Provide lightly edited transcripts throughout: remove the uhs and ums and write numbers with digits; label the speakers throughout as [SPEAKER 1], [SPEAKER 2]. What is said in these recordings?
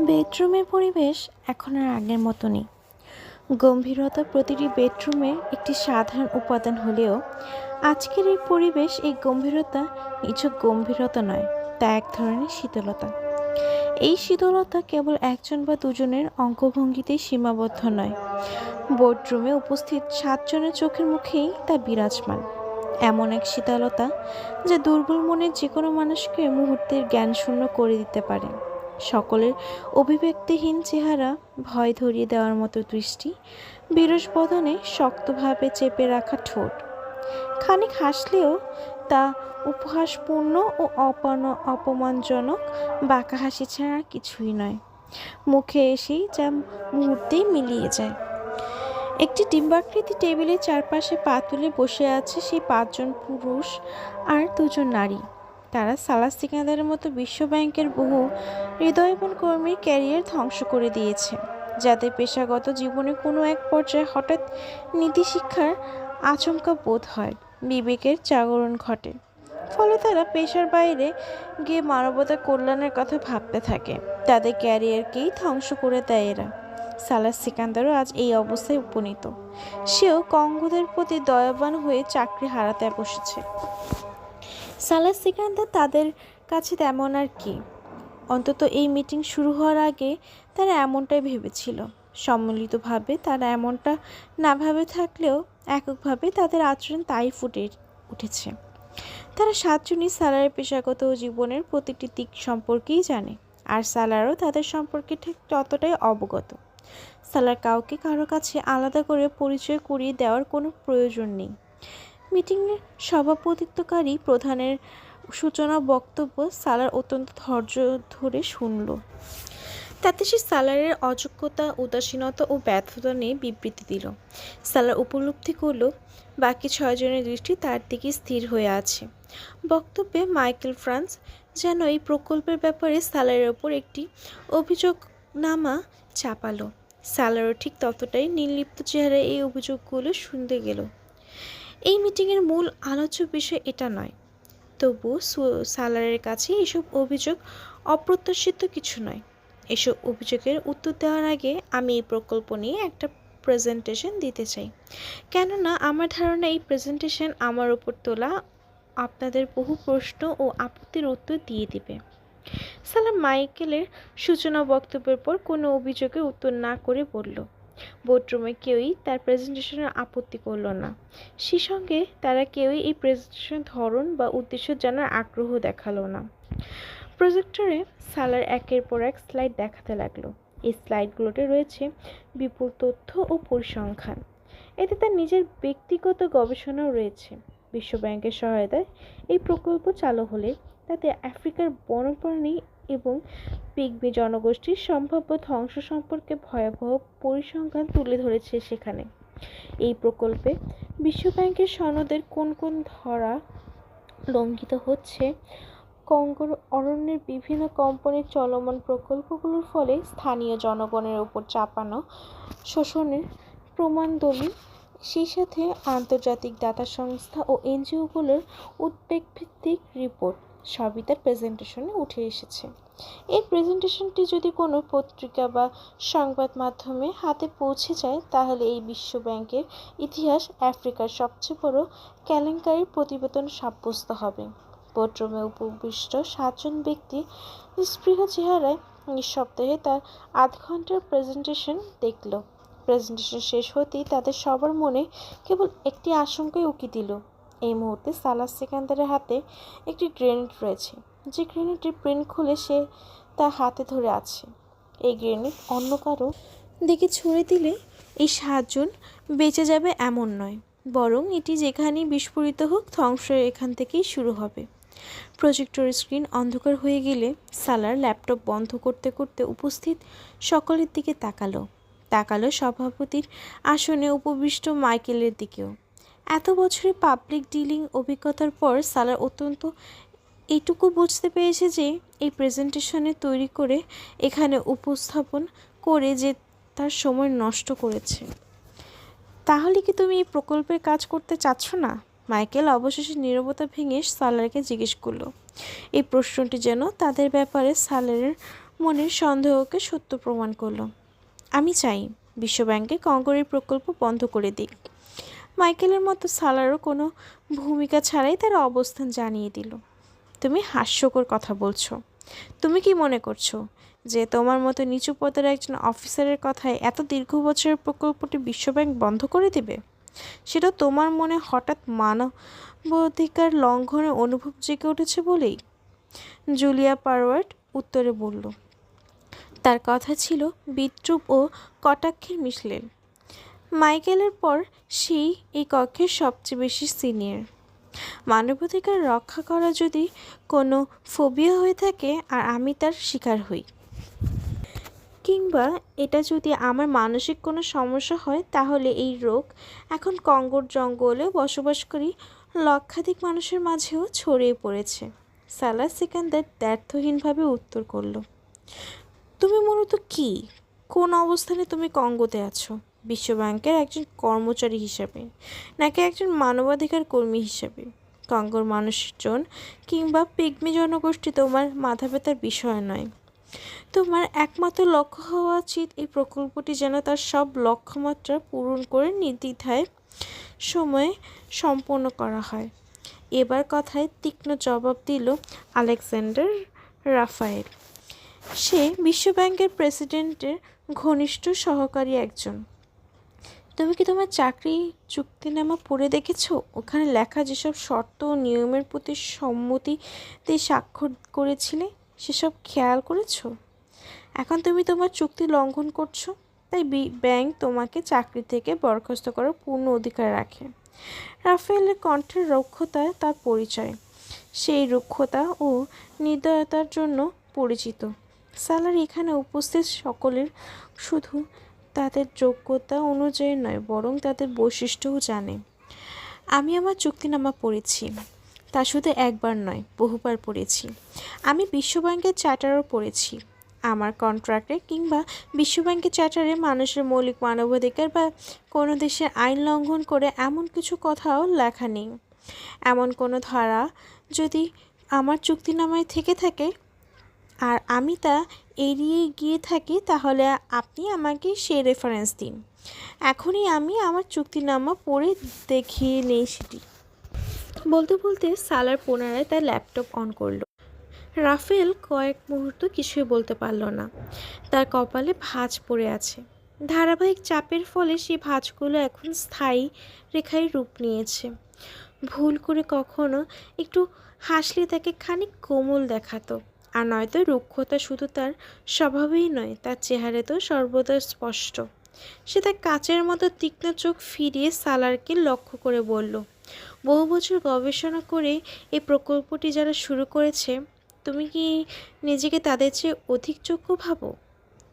[SPEAKER 1] বেডরুমের পরিবেশ এখন আর আগের মতো নেই। গম্ভীরতা প্রতিটি বেডরুমের একটি সাধারণ উপাদান হলেও আজকের এই পরিবেশ, এই গম্ভীরতা নিছক গম্ভীরতা নয়, তা এক ধরনের শীতলতা। এই শীতলতা কেবল একজন বা দুজনের অঙ্গভঙ্গিতেই সীমাবদ্ধ নয়, বেডরুমে উপস্থিত 7 জনের চোখের মুখেই তা বিরাজমান। এমন এক শীতলতা যা দুর্বল মনের যে কোনো মানুষকে মুহূর্তের জ্ঞানশূন্য করে দিতে পারে। সকলের অভিব্যক্তিহীন চেহারা, ভয় ধরিয়ে দেওয়ার মতো দৃষ্টি, বিরস বদনে শক্তভাবে চেপে রাখা ঠোঁট, খানিক হাসলেও তা উপহাসপূর্ণ ও অপমানজনক বাঁকা হাসি ছাড়া কিছুই নয়। মুখে এসেই যা মুহূর্তেই মিলিয়ে যায়। একটি ডিম্বাকৃতি টেবিলের চারপাশে পা তুলে বসে আছে সেই 5 জন পুরুষ আর 2 জন নারী। তারা সালাদ সিকান্দারের মতো বিশ্বব্যাংকের বহু হৃদয়বান কর্মীর ক্যারিয়ার ধ্বংস করে দিয়েছে, যাদের পেশাগত জীবনে কোনো এক পর্যায়ে হঠাৎ নীতিশিক্ষার আচমকা বোধ হয়, বিবেকের জাগরণ ঘটে। ফলে তারা পেশার বাইরে গিয়ে মানবতার কল্যাণের কথা ভাবতে থাকে। তাদের ক্যারিয়ারকেই ধ্বংস করে দেয় এরা। সালাদ সিকান্দারও আজ এই অবস্থায় উপনীত। সেও কঙ্গোদের প্রতি দয়াবান হয়ে চাকরি হারাতে বসেছে। সালাদ সিকান্দার তাদের কাছে তেমন আর কি, অন্তত এই মিটিং শুরু হওয়ার আগে তারা এমনটাই ভেবেছিল। সম্মিলিতভাবে তারা এমনটা না ভাবে থাকলেও এককভাবে তাদের আচরণ তাই ফুটে উঠেছে। তারা 7 জনই সালারের পেশাগত ও জীবনের প্রতিটি দিক সম্পর্কেই জানে, আর সালারও তাদের সম্পর্কে ঠিক ততটাই অবগত। সালার কাউকে কারো কাছে আলাদা করে পরিচয় করিয়ে দেওয়ার কোনো প্রয়োজন নেই। মিটিংয়ের সভাপতিত্বকারী প্রধানের সূচনা বক্তব্য সালার অত্যন্ত ধৈর্য ধরে শুনল। তাতে সে সালারের অযোগ্যতা, উদাসীনতা ও ব্যর্থতা নিয়ে বিবৃতি দিল। সালার উপলব্ধি করল বাকি 6 জনের দৃষ্টি তার দিকে স্থির হয়ে আছে। বক্তব্যে মাইকেল ফ্রান্স যেন এই প্রকল্পের ব্যাপারে সালারের ওপর একটি অভিযোগনামা চাপালো। সালারও ঠিক ততটাই নির্লিপ্ত চেহারায় এই অভিযোগগুলো শুনতে গেল। এই মিটিংয়ের মূল আলোচ্য বিষয় এটা নয়, তবুও সালারের কাছে এসব অভিযোগ অপ্রত্যাশিত কিছু নয়। এসব অভিযোগের উত্তর দেওয়ার আগে আমি এই প্রকল্প নিয়ে একটা প্রেজেন্টেশন দিতে চাই, কেননা আমার ধারণা এই প্রেজেন্টেশন আমার ওপর তোলা আপনাদের বহু প্রশ্ন ও আপত্তির উত্তর দিয়ে দিবে। সালার মাইকেলের সূচনা বক্তব্যের পর কোনো অভিযোগের উত্তর না করে বলল। বোর্ডরুমে কেউই তার প্রেজেন্টেশনের আপত্তি করল না। সেই সঙ্গে তারা কেউই এই প্রেজেন্টেশনের ধরন বা উদ্দেশ্য জানার আগ্রহ দেখালো না। প্রজেক্টরে সালার একের পর এক স্লাইড দেখাতে লাগলো। এই স্লাইডগুলোতে রয়েছে বিপুল তথ্য ও পরিসংখ্যান। এতে তার নিজের ব্যক্তিগত গবেষণাও রয়েছে। বিশ্বব্যাংকের সহায়তায় এই প্রকল্প চালু হলে তাতে আফ্রিকার বন্যপ্রাণী এবং পিগমি জনগোষ্ঠীর সম্ভাব্য ধ্বংস সম্পর্কে ভয়াবহ পরিসংখ্যান তুলে ধরেছে সেখানে। এই প্রকল্পে বিশ্বব্যাংকের সনদের কোন কোন ধারা লঙ্ঘিত হচ্ছে, কঙ্গোর অরণ্যের বিভিন্ন কোম্পানির চলমান প্রকল্পগুলোর ফলে স্থানীয় জনগণের ওপর চাপানো শোষণের প্রমাণ দলিল, সেই সাথে আন্তর্জাতিক দাতা সংস্থা ও এনজিওগুলোর উদ্বেগভিত্তিক রিপোর্ট সবই তার প্রেজেন্টেশনে উঠে এসেছে। এই প্রেজেন্টেশনটি যদি কোনো পত্রিকা বা সংবাদ মাধ্যমে হাতে পৌঁছে যায়, তাহলে এই বিশ্বব্যাংকের ইতিহাস আফ্রিকার সবচেয়ে বড় কেলেঙ্কারির প্রতিবেদন সাব্যস্ত হবে। বোর্ডরুমে উপবিষ্ট 7 জন ব্যক্তি নিস্পৃহ চেহারায় নিঃশব্দে তার আধ ঘন্টার প্রেজেন্টেশন দেখল। প্রেজেন্টেশন শেষ হতেই তাদের সবার মনে কেবল একটি আশঙ্কাই উকি দিল। এই মুহূর্তে সালাদ সিকান্দারের হাতে একটি গ্রেনেড রয়েছে, যে গ্রেনেডের প্রিন্ট খুলে সে তা হাতে ধরে আছে। এই গ্রেনেড অন্য কারো দিকে ছুঁড়ে দিলে এই 7 জন বেঁচে যাবে এমন নয়, বরং এটি যেখানেই বিস্ফোরিত হোক, ধ্বংস এখান থেকেই শুরু হবে। প্রজেক্টর স্ক্রিন অন্ধকার হয়ে গেলে সালার ল্যাপটপ বন্ধ করতে করতে উপস্থিত সকলের দিকে তাকালো সভাপতির আসনে উপবিষ্ট মাইকেলের দিকেও। এত বছরের পাবলিক ডিলিং অভিজ্ঞতার পর সালার অত্যন্ত এইটুকু বুঝতে পেরেছে যে এই প্রেজেন্টেশনে তৈরি করে এখানে উপস্থাপন করে যে তার সময় নষ্ট করেছে। তাহলে কি তুমি এই প্রকল্পের কাজ করতে চাচ্ছ না? মাইকেল অবশেষে নীরবতা ভেঙে সালারকে জিজ্ঞেস করলো। এই প্রশ্নটি যেন তাদের ব্যাপারে সালারের মনের সন্দেহকে সত্য প্রমাণ করলো। আমি চাই বিশ্বব্যাংকে কঙ্গরের প্রকল্প বন্ধ করে দিক। মাইকেলের মতো সালারও কোনো ভূমিকা ছাড়াই তার অবস্থান জানিয়ে দিল। তুমি হাস্যকর কথা বলছো। তুমি কি মনে করছো যে তোমার মতো নিচু পদের একজন অফিসারের কথায় এত দীর্ঘ বছরের প্রকল্পটি বিশ্বব্যাংক বন্ধ করে দিবে? সেটা তোমার মনে হঠাৎ মানবাধিকার লঙ্ঘনের অনুভব জেগে উঠেছে বলেই? জুলিয়া পারওয়ার্ড উত্তরে বলল। তার কথা ছিল বিদ্রূপ ও কটাক্ষের মিশলেন। মাইকেলের পর সেই এই কক্ষের সবচেয়ে বেশি সিনিয়র। মানবাধিকার রক্ষা করা যদি কোনো ফোবিয়া হয়ে থাকে আর আমি তার শিকার হই, কিংবা এটা যদি আমার মানসিক কোনো সমস্যা হয়, তাহলে এই রোগ এখন কঙ্গোর জঙ্গলে বসবাসকারী লক্ষাধিক মানুষের মাঝেও ছড়িয়ে পড়েছে। সালাহ সিকান্দার দ্ব্যর্থহীনভাবে উত্তর করল। তুমি মূলত কি, কোন অবস্থানে তুমি কঙ্গোতে আছো? বিশ্বব্যাংকের একজন কর্মচারী হিসেবে, নাকি একজন মানবাধিকার কর্মী হিসেবে? কঙ্গোর মানুষজন কিংবা পিগমি জনগোষ্ঠী তোমার মাথা ব্যথার বিষয় নয়। তোমার একমাত্র লক্ষ্য হওয়া উচিত এই প্রকল্পটি যেন তার সব লক্ষ্যমাত্রা পূরণ করে নির্দ্বিধায় সময়ে সম্পন্ন করা হয়। এবার কথায় তীক্ষ্ণ জবাব দিল আলেকজান্ডার রাফায়েল। সে বিশ্বব্যাংকের প্রেসিডেন্টের ঘনিষ্ঠ সহকারী একজন। তুমি কি তোমার চাকরি চুক্তিনামা পড়ে দেখেছো? ওখানে লেখা যেসব শর্ত ও নিয়মের প্রতি সম্মতিতে স্বাক্ষর করেছিলে, সেসব খেয়াল করেছো? এখন তুমি তোমার চুক্তি লঙ্ঘন করছো, তাই ব্যাংক তোমাকে চাকরি থেকে বরখাস্ত করার পূর্ণ অধিকার রাখে। রাফায়েলের কণ্ঠের রুক্ষতা তার পরিচয়। সেই রুক্ষতা ও নির্দয়তার জন্য পরিচিত। সালার এখানে উপস্থিত সকলের শুধু তাদের যোগ্যতা অনুযায়ী নয়, বরং তাদের বৈশিষ্ট্যও জানে। আমি আমার চুক্তিনামা পড়েছি, তা শুধু একবার নয়, বহুবার পড়েছি। আমি বিশ্বব্যাংকের চার্টারও পড়েছি। আমার কন্ট্রাক্টে কিংবা বিশ্বব্যাংকের চার্টারে মানুষের মৌলিক মানবাধিকার বা কোনো দেশের আইন লঙ্ঘন করে এমন কিছু কথাও লেখা নেই। এমন কোনো ধারা যদি আমার চুক্তিনামায় থেকে থাকে আর আমি তা এড়িয়ে গিয়ে থাকি, তাহলে আপনি আমাকে সেই রেফারেন্স দিন। এখনই আমি আমার চুক্তিনামা পড়ে দেখিয়ে নেই সেটি। বলতে বলতে সালার পুনরায় তার ল্যাপটপ অন করল। রাফেল কয়েক মুহূর্ত কিছুই বলতে পারল না। তার কপালে ভাঁজ পড়ে আছে। ধারাবাহিক চাপের ফলে সেই ভাঁজগুলো এখন স্থায়ী রেখায় রূপ নিয়েছে। ভুল করে কখনো একটু হাসলে তাকে খানিক কোমল দেখাতো, আর নয়তো রুক্ষতা শুধু তার স্বভাবেই নয়, তার চেহারাতেও সর্বদা স্পষ্ট। সে তার কাচের মতো তীক্ষ্ণ চোখ ফিরিয়ে সালারকে লক্ষ্য করে বলল, বহু বছর গবেষণা করে এই প্রকল্পটি যারা শুরু করেছে, তুমি কি নিজেকে তাদের চেয়ে অধিক যোগ্য ভাবো?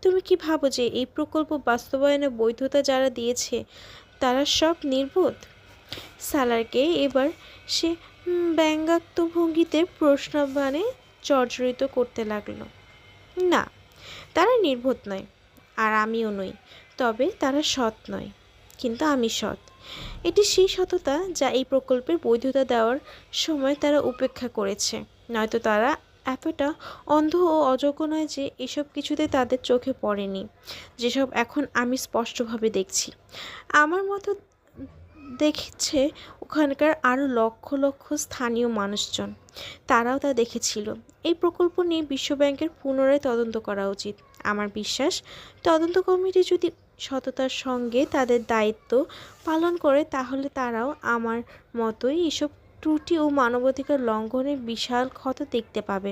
[SPEAKER 1] তুমি কি ভাবো যে এই প্রকল্প বাস্তবায়নে বৈধতা যারা দিয়েছে তারা সব নির্বোধ? সালারকে এবার সে ব্যঙ্গাত্মক ভঙ্গিতে প্রশ্নবাণে জর্জরিত করতে লাগলো। না, তারা নির্বোধ নয়, আর আমিও নই। তবে তারা সৎ নয়, কিন্তু আমি সৎ। এটি সেই সততা যা এই প্রকল্পের বৈধতা দেওয়ার সময় তারা উপেক্ষা করেছে। নয়তো তারা এতটা অন্ধ ও অযোগ্য নয় যে এসব কিছুতে তাদের চোখে পড়েনি, যেসব এখন আমি স্পষ্টভাবে দেখছি। আমার মতো দেখছে ওখানকার আরও লক্ষ লক্ষ স্থানীয় মানুষজন। তারাও তা দেখেছিল। এই প্রকল্প নিয়ে বিশ্বব্যাংকের পুনরায় তদন্ত করা উচিত। আমার বিশ্বাস, তদন্ত কমিটি যদি সততার সঙ্গে তাদের দায়িত্ব পালন করে, তাহলে তারাও আমার মতোই এসব ত্রুটি ও মানবাধিকার লঙ্ঘনের বিশাল ক্ষত দেখতে পাবে।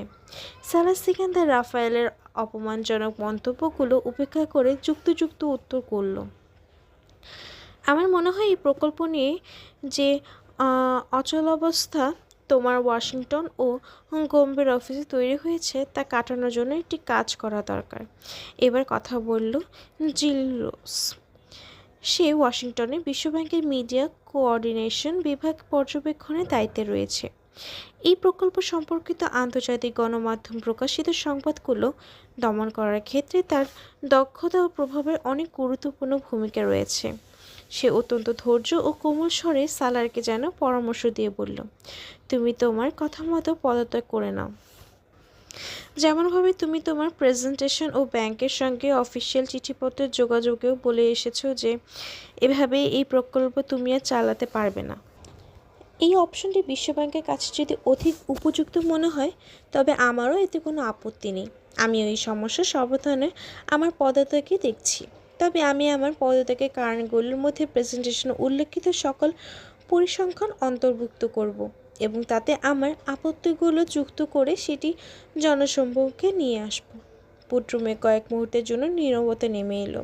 [SPEAKER 1] সালাহ সিকান্দার রাফায়েলের অপমানজনক মন্তব্যগুলো উপেক্ষা করে যুক্তিযুক্ত উত্তর করল। আমার মনে হয় এই প্রকল্প নিয়ে যে অচলাবস্থা তোমার ওয়াশিংটন ও গম্ভীর অফিসে তৈরি হয়েছে, তা কাটানোর জন্য একটি কাজ করা দরকার। এবার কথা বলল জিলরোস। সে ওয়াশিংটনে বিশ্বব্যাংকের মিডিয়া কোঅর্ডিনেশন বিভাগ পর্যবেক্ষণের দায়িত্বে রয়েছে। এই প্রকল্প সম্পর্কিত আন্তর্জাতিক গণমাধ্যম প্রকাশিত সংবাদগুলো দমন করার ক্ষেত্রে তার দক্ষতা ও প্রভাবের অনেক গুরুত্বপূর্ণ ভূমিকা রয়েছে। সে অত্যন্ত ধৈর্য ও কোমল স্বরে সালারকে যেন পরামর্শ দিয়ে বলল, তুমি তোমার কথা মতো পদত্যাগ করে নাও। যেমনভাবে তুমি তোমার প্রেজেন্টেশন ও ব্যাংকের সঙ্গে অফিসিয়াল চিঠিপত্রের যোগাযোগেও বলে এসেছো যে এভাবে এই প্রকল্প তুমি আর চালাতে পারবে না। এই অপশনটি বিশ্বব্যাংকের কাছে যদি অধিক উপযুক্ত মনে হয় তবে আমারও এতে কোনো আপত্তি নেই। আমি ওই সমস্যার সমাধানে আমার পদত্যাগই দেখছি। তবে আমি আমার পদত্যাগের কারণগুলোর মধ্যে প্রেজেন্টেশনে উল্লেখিত সকল পরিসংখ্যান অন্তর্ভুক্ত করব এবং তাতে আমার আপত্তিগুলো যুক্ত করে সেটি জনসম্মুখে নিয়ে আসব। বেডরুমে কয়েক মুহূর্তের জন্য নীরবতা নেমে এলো,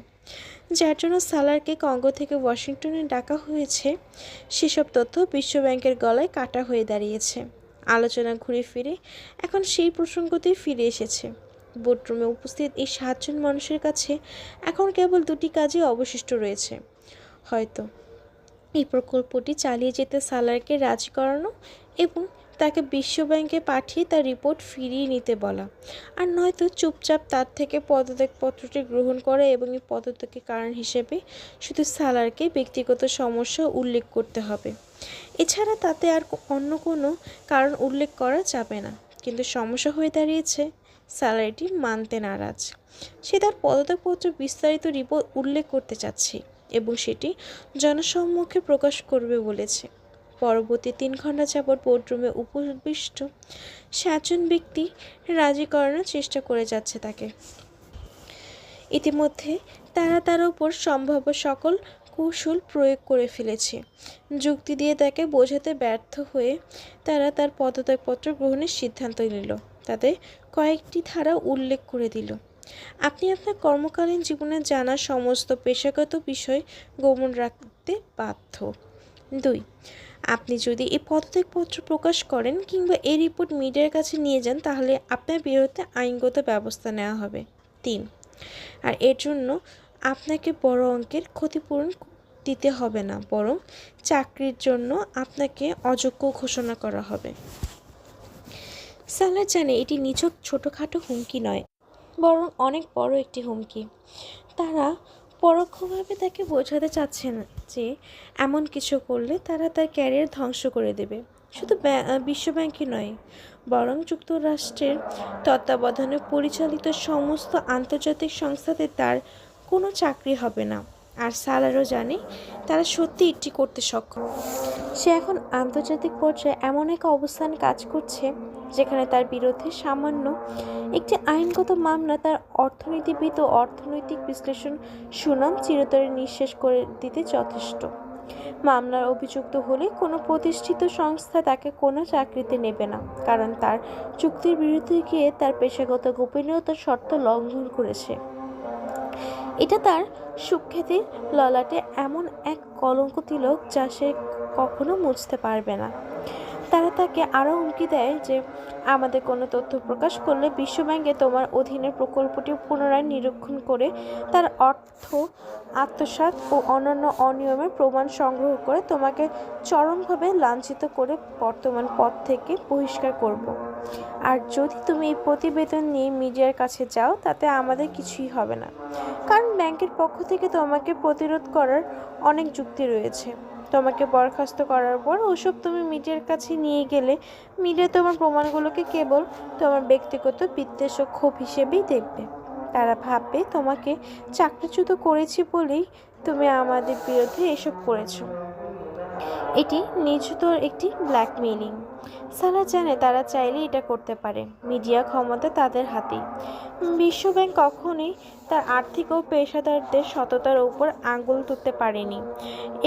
[SPEAKER 1] যার জন্য সালারকে কঙ্গো থেকে ওয়াশিংটনে ডাকা হয়েছে সেসব তথ্য বিশ্বব্যাংকের গলায় কাটা হয়ে দাঁড়িয়েছে। আলোচনা ঘুরে ফিরে এখন সেই প্রসঙ্গতেই ফিরে এসেছে। বেডরুমে উপস্থিত এই 7 জন মানুষের কাছে এখন কেবল 2টি কাজই অবশিষ্ট রয়েছে। হয়তো এই প্রকল্পটি চালিয়ে যেতে সালারকে রাজি করানো এবং তাকে বিশ্বব্যাংকে পাঠিয়ে তার রিপোর্ট ফিরিয়ে নিতে বলা, আর নয়তো চুপচাপ তার থেকে পদত্যাগপত্রটি গ্রহণ করা এবং এই পদত্যাগের কারণ হিসেবে শুধু সালারকে ব্যক্তিগত সমস্যা উল্লেখ করতে হবে। এছাড়া তাতে আর অন্য কোনো কারণ উল্লেখ করা যাবে না। কিন্তু সমস্যা হয়ে দাঁড়িয়েছে সালার এটি মানতে নারাজ। সে তার পদত্যাগপত্র বিস্তারিত রিপোর্ট উল্লেখ করতে চাচ্ছে এবং সেটি জনসম্মুখে প্রকাশ করবে বলেছে। পরবর্তী 3 ঘন্টা যাবৎ বেডরুমে উপবিষ্ট 7 জন ব্যক্তি রাজি করানোর চেষ্টা করে যাচ্ছে তাকে। ইতিমধ্যে তারা তার উপর সম্ভাব্য সকল কৌশল প্রয়োগ করে ফেলেছে। যুক্তি দিয়ে তাকে বোঝাতে ব্যর্থ হয়ে তারা তার পদত্যাগপত্র গ্রহণের সিদ্ধান্ত নিল। তাতে কয়েকটি ধারা উল্লেখ করে দিল। আপনি আপনার কর্মকালীন জীবনে জানা সমস্ত পেশাগত বিষয় গোপন রাখতে বাধ্য। 2. আপনি যদি এই পদত্যাগপত্র প্রকাশ করেন কিংবা এই রিপোর্ট মিডিয়ার কাছে নিয়ে যান তাহলে আপনার বিরুদ্ধে আইনগত ব্যবস্থা নেওয়া হবে। 3. আর এর জন্য আপনাকে বড় অঙ্কের ক্ষতিপূরণ দিতে হবে না, বরং চাকরির জন্য আপনাকে অযোগ্য ঘোষণা করা হবে। সালার জানে এটি নিছক ছোটোখাটো হুমকি নয়, বরং অনেক বড় একটি হুমকি। তারা পরোক্ষভাবে তাকে বোঝাতে চাচ্ছেন যে এমন কিছু করলে তারা তার ক্যারিয়ার ধ্বংস করে দেবে। শুধু বিশ্বব্যাংকই নয়, বরং যুক্তরাষ্ট্রের তত্ত্বাবধানে পরিচালিত সমস্ত আন্তর্জাতিক সংস্থাতে তার কোনো চাকরি হবে না। আর সালারও জানে তারা সত্যি এটি করতে সক্ষম। সে এখন আন্তর্জাতিক পর্যায়ে এমন এক অবস্থানে কাজ করছে যেখানে তার বিরুদ্ধে সামান্য একটি আইনগত মামলা তার অর্থনীতিবিদ ও অর্থনৈতিক বিশ্লেষণ সুনাম চিরতরে নিঃশেষ করে দিতে যথেষ্ট। মামলার অভিযুক্ত হলে কোনো প্রতিষ্ঠিত সংস্থা তাকে কোনো চাকরিতে নেবে না, কারণ তার চুক্তির বিরুদ্ধে গিয়ে তার পেশাগত গোপনীয়তার শর্ত লঙ্ঘন করেছে। এটা তার সুখ্যাতির ললাটে এমন এক কলঙ্ক তিলক যা সে কখনো মুছতে পারবে না। তারা তাকে আরও হুমকি দেয় যে আমাদের কোনো তথ্য প্রকাশ করলে বিশ্বব্যাংকে তোমার অধীনের প্রকল্পটি পুনরায় নিরীক্ষণ করে তার অর্থ আত্মসাৎ ও অন্যান্য অনিয়মের প্রমাণ সংগ্রহ করে তোমাকে চরমভাবে লাঞ্ছিত করে বর্তমান পদ থেকে বহিষ্কার করব। আর যদি তুমি এই প্রতিবেদন নিয়ে মিডিয়ার কাছে যাও তাতে আমাদের কিছুই হবে না, কারণ ব্যাংকের পক্ষ থেকে তোমাকে প্রতিরোধ করার অনেক যুক্তি রয়েছে। তোমাকে বরখাস্ত করার পর ওসব তুমি মিডিয়ার কাছে নিয়ে গেলে মিডিয়া তোমার প্রমাণগুলোকে কেবল তোমার ব্যক্তিগত বিদ্বেষ ও ক্ষোভ হিসেবেই দেখবে। তারা ভাববে তোমাকে চাকরিচ্যুত করেছি বলেই তুমি আমাদের বিরুদ্ধে এসব করেছো। এটি নিজতর একটি ব্ল্যাকমেইলিং। সালা জানে তারা চাইলে এটা করতে পারে। মিডিয়া ক্ষমতা তাদের হাতেই। বিশ্বব্যাংক কখনোই তার আর্থিক ও পেশাদারদের সততার উপর আঙুল তুলতে পারেনি।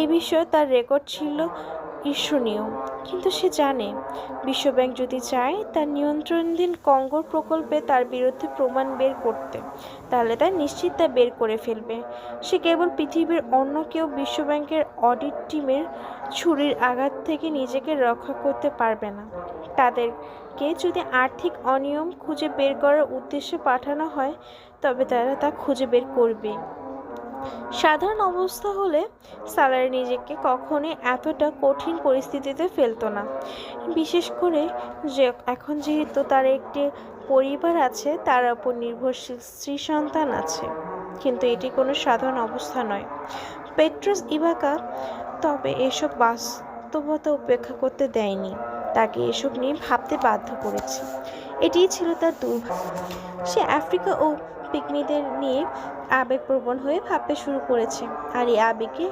[SPEAKER 1] এ বিষয়ে তার রেকর্ড ছিল ঈর্ষণীয়। কিন্তু সে জানে বিশ্বব্যাংক যদি চায় তার নিয়ন্ত্রণাধীন কঙ্গোর প্রকল্পে তার বিরুদ্ধে প্রমাণ বের করতে, তাহলে তার নিশ্চিত তা বের করে ফেলবে। সে কেবল পৃথিবীর অন্য কেউ বিশ্বব্যাংকের অডিট টিমের ছুরির আঘাত থেকে নিজেকে রক্ষা করতে পারবে না। তাদেরকে যদি আর্থিক অনিয়ম খুঁজে বের করার উদ্দেশ্যে পাঠানো হয় তবে তারা তা খুঁজে বের করবে। সাধারণ অবস্থা হলে সালার নিজেকে কখনোই এতটা কঠিন পরিস্থিতিতে ফেলতো না, বিশেষ করে যে এখন যেহেতু তার একটি পরিবার আছে, তার উপর নির্ভরশীল স্ত্রী সন্তান আছে। কিন্তু এটি কোনো সাধারণ অবস্থা নয়। পেট্রোস ইভাকা তবে এসব বাস্তবতা উপেক্ষা করতে দেয়নি, তাকে এসব নিয়ে ভাবতে বাধ্য করেছে। এটিই ছিল তার দুর্ভাগ্য। সে আফ্রিকা ও পিগমিদের নিয়ে আবেগপ্রবণ হয়ে ভাবতে শুরু করেছে, আর এই আবেগে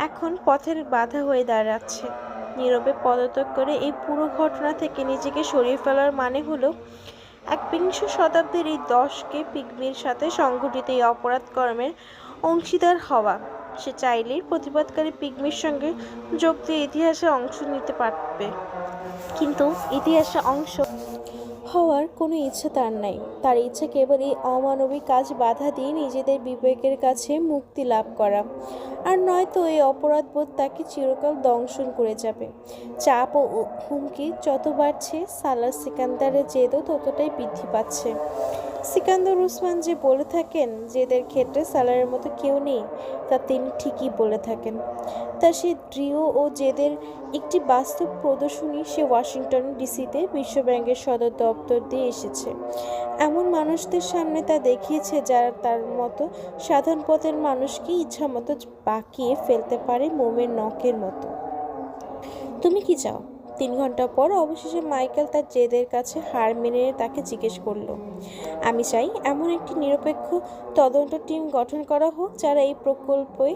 [SPEAKER 1] এখন পথের বাধা হয়ে দাঁড়াচ্ছে। নীরবে পদত্যাগ করে এই পুরো ঘটনা থেকে নিজেকে সরিয়ে ফেলার মানে হলো একবিংশ শতাব্দীর এই দশকে পিগমির সাথে সংঘটিত এই অপরাধ কর্মের অংশীদার হওয়া। সে চাইলেই প্রতিবাদকারী পিগমির সঙ্গে যোগ দিয়ে ইতিহাসে অংশ নিতে পারবে, কিন্তু ইতিহাসে অংশ হওয়ার কোনো ইচ্ছা তার নাই। তার ইচ্ছা কেবল এই অমানবিক কাজ বাধা দিয়ে নিজেদের বিবেকের কাছে মুক্তি লাভ করা, আর নয়তো এই অপরাধবোধ তাকে চিরকাল দংশন করে যাবে। চাপ ও হুমকি যত বাড়ছে, সালার সিকান্দারের জেদও ততটাই বৃদ্ধি পাচ্ছে। সিকান্দার ওসমান যে বলে থাকেন জেদের ক্ষেত্রে সালারের মতো কেউ নেই, তা তিনি ঠিকই বলে থাকেন। তা সে দৃঢ় ও জেদের একটি বাস্তব প্রদর্শনী সে ওয়াশিংটন ডিসিতে বিশ্বব্যাংকের সদর দপ্তর দিয়ে এসেছে। এমন মানুষদের সামনে তা দেখিয়েছে যারা তার মতো সাধারণ পথের মানুষকে ইচ্ছামতো বাঁকিয়ে ফেলতে পারে মোমের নখের মতো। তুমি কি চাও? 3 ঘন্টা পর অবশেষে মাইকেল তার জেদের কাছে হার মেনে তাকে জিজ্ঞেস করলো। আমি চাই এমন একটি নিরপেক্ষ তদন্ত টিম গঠন করা হোক যারা এই প্রকল্পে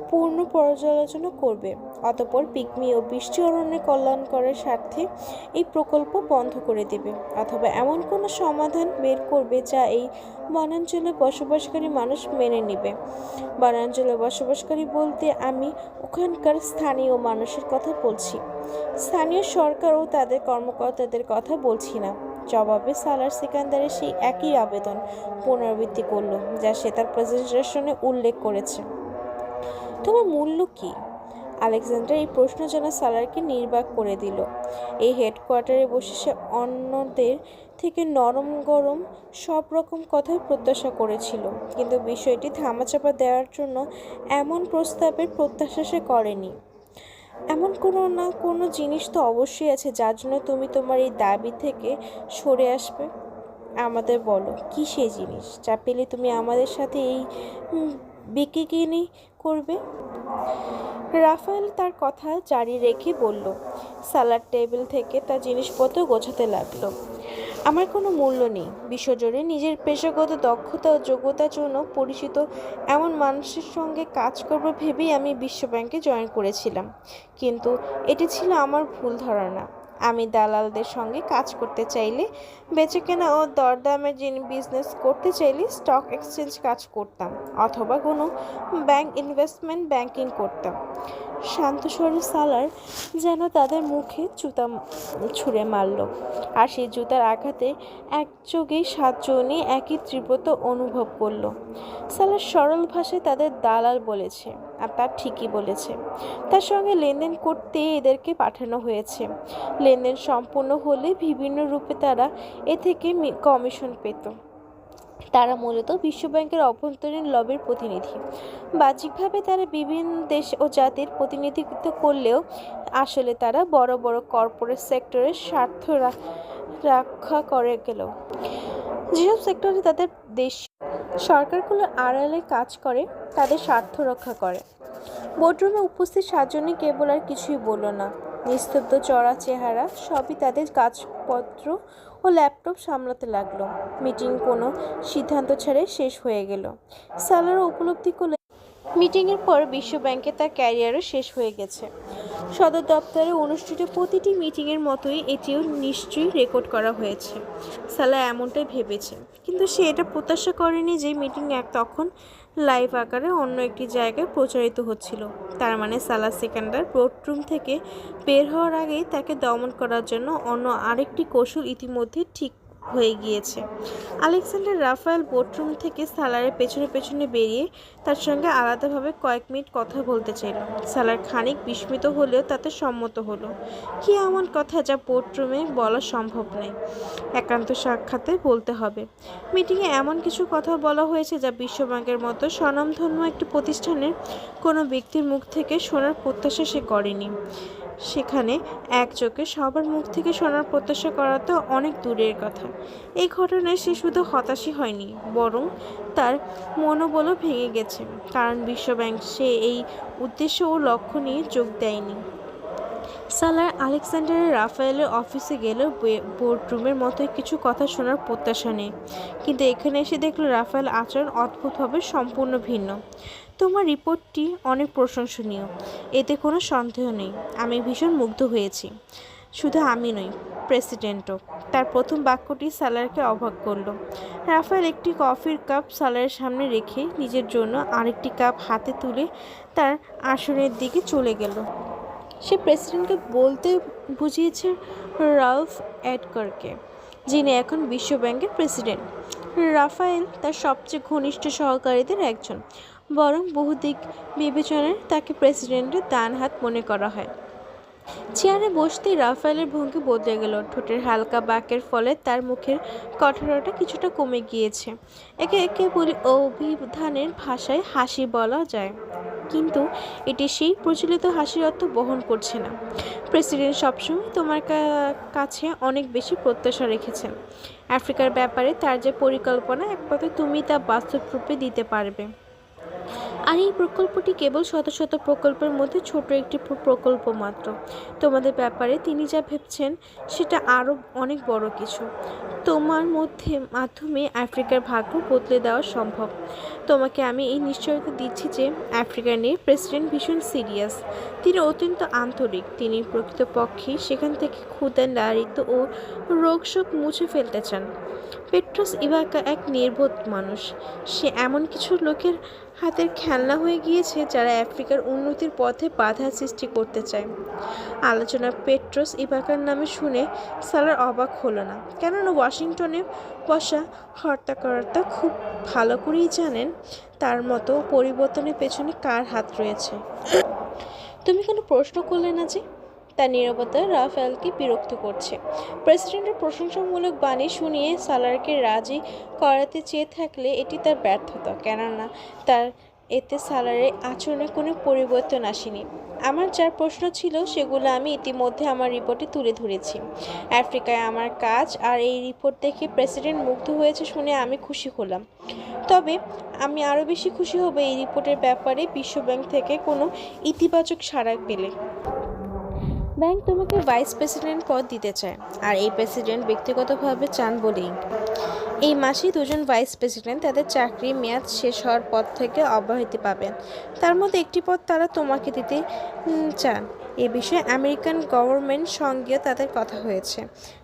[SPEAKER 1] পূর্ণ পর্যালোচনা করবে, অতঃপর পিগমি ও বৃষ্টি অরণ্যের কল্যাণকরের স্বার্থে এই প্রকল্প বন্ধ করে দেবে, অথবা এমন কোনো সমাধান বের করবে যা এই বনাঞ্চলে বসবাসকারী মানুষ মেনে নেবে। বনাঞ্চলে বসবাসকারী বলতে আমি ওখানকার স্থানীয় মানুষের কথা বলছি, স্থানীয় সরকার ও তাদের কর্মকর্তাদের কথা বলছি না। জবাবে সালার সিকান্দারের সেই একই আবেদন পুনরাবৃত্তি করল যা সে তার প্রেজেন্টেশনে উল্লেখ করেছে। তোমার মূল্য কি? আলেকজান্ডার এই প্রশ্ন যেন সালারকে নির্বাক করে দিল। এই হেডকোয়ার্টারে বসে সে অন্যদের থেকে নরম গরম সব রকম কথাই প্রত্যাশা করেছিল, কিন্তু বিষয়টি ধামাচাপা দেওয়ার জন্য এমন প্রস্তাবের প্রত্যাশা সে করেনি। এমন কোনো না কোনো জিনিস তো অবশ্যই আছে যার জন্য তুমি তোমার এই দাবি থেকে সরে আসবে। আমাদের বলো, কী সেই জিনিস যা পেলে তুমি আমাদের সাথে এই বিকিকিনি করবে? রাফায়েল তার কথা জারি রেখে বলল। সালার টেবিল থেকে তার জিনিসপত্র গোছাতে লাগলো। আমার কোনো মূল্য নেই। বিশ্বজুড়ে নিজের পেশাগত দক্ষতা ও যোগ্যতার জন্য পরিচিত এমন মানুষের সঙ্গে কাজ করব ভেবেই আমি বিশ্বব্যাংকে জয়েন করেছিলাম, কিন্তু এটি ছিল আমার ভুল ধারণা। আমি দালালদের সঙ্গে কাজ করতে চাইলে, বেচাকেনা ও দরদামের বিজনেস করতে চাইলে স্টক এক্সচেঞ্জ কাজ করতাম, অথবা কোনো ব্যাংক ইনভেস্টমেন্ট ব্যাংকিং করতাম। শান্ত স্বরে সালার যেন তাদের মুখে জুতা ছুঁড়ে মারল, আর সেই জুতার আঘাতে একযোগে 7 জনই একই তীব্রতা অনুভব করল। সালার সরল ভাষায় তাদের দালাল বলেছে, আর তার ঠিকই বলেছে। তার সঙ্গে লেনদেন করতে এদেরকে পাঠানো হয়েছে। লেনদেন সম্পূর্ণ হলে বিভিন্ন রূপে তারা এ থেকে কমিশন পেত। তারা মূলত বিশ্বব্যাংকের অভ্যন্তরীণ লবির প্রতিনিধি। বাহ্যিকভাবে তারা বিভিন্ন দেশ ও জাতির প্রতিনিধিত্ব করলেও আসলে তারা বড় বড় কর্পোরেট সেক্টরের স্বার্থ রক্ষা করে গেল। যেসব সেক্টরে তাদের দেশ সরকারগুলো আড়ালে কাজ করে, তাদের স্বার্থ রক্ষা করে। বোর্ডরুমে উপস্থিত 7 জনই কেবল আর কিছুই বলল না। নিস্তব্ধ চড়া চেহারা, সবই তাদের কাগজপত্র ও ল্যাপটপ সামলাতে লাগলো। মিটিং কোনো সিদ্ধান্ত ছাড়াই শেষ হয়ে গেল। সালারও উপলব্ধি করলে মিটিংয়ের পর বিশ্বব্যাংকে তার ক্যারিয়ারও শেষ হয়ে গেছে। সদর দপ্তরে অনুষ্ঠিত প্রতিটি মিটিংয়ের মতোই এটিও নিশ্চয়ই রেকর্ড করা হয়েছে। সালা এমনটাই ভেবেছে, কিন্তু সে এটা প্রত্যাশা করেনি যে মিটিং তখন লাইভ আকারে অন্য একটি জায়গায় প্রচারিত হচ্ছিল। তার মানে সালা সিকান্দার বোর্ডরুম থেকে বের হওয়ার আগেই তাকে দমন করার জন্য অন্য আরেকটি কৌশল ইতিমধ্যে ঠিক হয়ে গিয়েছে। আলেকজান্ডার রাফায়েল বোর্ডরুম থেকে সালারের পেছনে পেছনে বেরিয়ে তার সঙ্গে আলাদাভাবে কয়েক মিনিট কথা বলতে চাইল। সালার খানিক বিস্মিত হলেও তাতে সম্মত হলো। কি এমন কথা যা বোর্ডরুমে বলা সম্ভব নয়, একান্ত সাক্ষাতে বলতে হবে। মিটিংয়ে এমন কিছু কথা বলা হয়েছে যা বিশ্বব্যাংকের মতো স্বনামধন্য একটি প্রতিষ্ঠানের কোনো ব্যক্তির মুখ থেকে শোনার প্রত্যাশা সে করেনি। সেখানে একযোগে সবার মুখ থেকে শোনার প্রত্যাশা করা তো অনেক দূরের কথা। এই ঘটনায় সে শুধু হতাশই হয়নি, বরং তার মনোবলও ভেঙে গেছে, কারণ বিশ্বব্যাংক সে এই উদ্দেশ্য ও লক্ষ্য নিয়ে যোগ দেয়নি। সালার আলেকজান্ডারের রাফায়েলের অফিসে গেলেও বোর্ডরুমের মতোই কিছু কথা শোনার প্রত্যাশা নেই, কিন্তু এখানে এসে দেখলো রাফায়েল আচরণ অদ্ভুতভাবে সম্পূর্ণ ভিন্ন। তোমার রিপোর্টটি অনেক প্রশংসনীয়, এতে কোনো সন্দেহ নেই। আমি ভীষণ মুগ্ধ হয়েছি। শুধু আমি নই, প্রেসিডেন্টও। তার প্রথম বাক্যটি সালারকে অবাক করল। রাফায়েল একটি কফির কাপ সালারের সামনে রেখে নিজের জন্য আরেকটি কাপ হাতে তুলে তার আসনের দিকে চলে গেল। সে প্রেসিডেন্টকে বলতে বুঝিয়েছে রালফ এডগারকে, যিনি এখন বিশ্বব্যাংকের প্রেসিডেন্ট। রাফায়েল তার সবচেয়ে ঘনিষ্ঠ সহকারীদের একজন, বরং বহুদিক বিবেচনায় তাকে প্রেসিডেন্টের ডান হাত মনে করা হয়। চেয়ারে বসতেই রাফায়েলের ভঙ্গি বদলে গেল। ঠোঁটের হালকা বাঁকের ফলে তার মুখের কঠোরতা কিছুটা কমে গিয়েছে। একে একে বলি অভিধানের ভাষায় হাসি বলা যায়, কিন্তু এটি সেই প্রচলিত হাসির অর্থ বহন করছে না। প্রেসিডেন্ট সবসময় তোমার কাছে অনেক বেশি প্রত্যাশা রেখেছেন। আফ্রিকার ব্যাপারে তার যে পরিকল্পনা, এক কথায় তুমি তা বাস্তব রূপে দিতে পারবে। আর এই প্রকল্পটি কেবল শত শত প্রকল্পের মধ্যে ছোট একটি প্রকল্প মাত্র। তোমাদের ব্যাপারে তিনি যা ভেবেছেন সেটা আরও অনেক বড় কিছু। তোমার মাধ্যমে আফ্রিকার ভাগ্য বদলে দেওয়া সম্ভব। তোমাকে আমি এই নিশ্চয়তা দিচ্ছি যে আফ্রিকা নিয়ে প্রেসিডেন্ট ভীষণ সিরিয়াস। তিনি অত্যন্ত আন্তরিক। তিনি প্রকৃতপক্ষে সেখান থেকে ক্ষুধা, দারিদ্র্য ও রোগশোক মুছে ফেলতে চান। পেট্রোস ইভাকা এক নির্বোধ মানুষ। সে এমন কিছু লোকের হাতের খেলনা হয়ে গিয়েছে যারা আফ্রিকার উন্নতির পথে বাধা সৃষ্টি করতে চায়। আলোচনা পেট্রোস ইভাকার নামে শুনে সালার অবাক হলো না, কেননা ওয়াশিংটনে বসা হর্তাকর্তা খুব ভালো করেই জানেন তার মতো পরিবর্তনের পেছনে কার হাত রয়েছে। তুমি কোনো প্রশ্ন করলে না যে? তার নীরবতা রাফায়েলকে বিরক্ত করছে। প্রেসিডেন্টের প্রশংসামূলক বাণী শুনিয়ে সালারকে রাজি করাতে চেয়ে থাকলে এটি তার ব্যর্থতা, কেননা তার এতে সালারের আচরণে কোনো পরিবর্তন আসেনি। আমার যার প্রশ্ন ছিল সেগুলো আমি ইতিমধ্যে আমার রিপোর্টে তুলে ধরেছি। আফ্রিকায় আমার কাজ আর এই রিপোর্ট দেখে প্রেসিডেন্ট মুগ্ধ হয়েছে শুনে আমি খুশি হলাম। তবে আমি আরও বেশি খুশি হব এই রিপোর্টের ব্যাপারে বিশ্বব্যাংক থেকে কোনো ইতিবাচক সাড়া পেলে। ব্যাংক তোমাকে ভাইস প্রেসিডেন্ট পদ দিতে চায়, আর এই প্রেসিডেন্ট ব্যক্তিগতভাবে চান বলেই এই মাসেই দুজন ভাইস প্রেসিডেন্ট তাদের চাকরি মেয়াদ শেষ হওয়ার পর থেকে অব্যাহতি পাবেন। তার মধ্যে একটি পদ তারা তোমাকে দিতে চান। এ বিষয়ে আমেরিকান গভর্নমেন্ট সঙ্গেও তাদের কথা হয়েছে।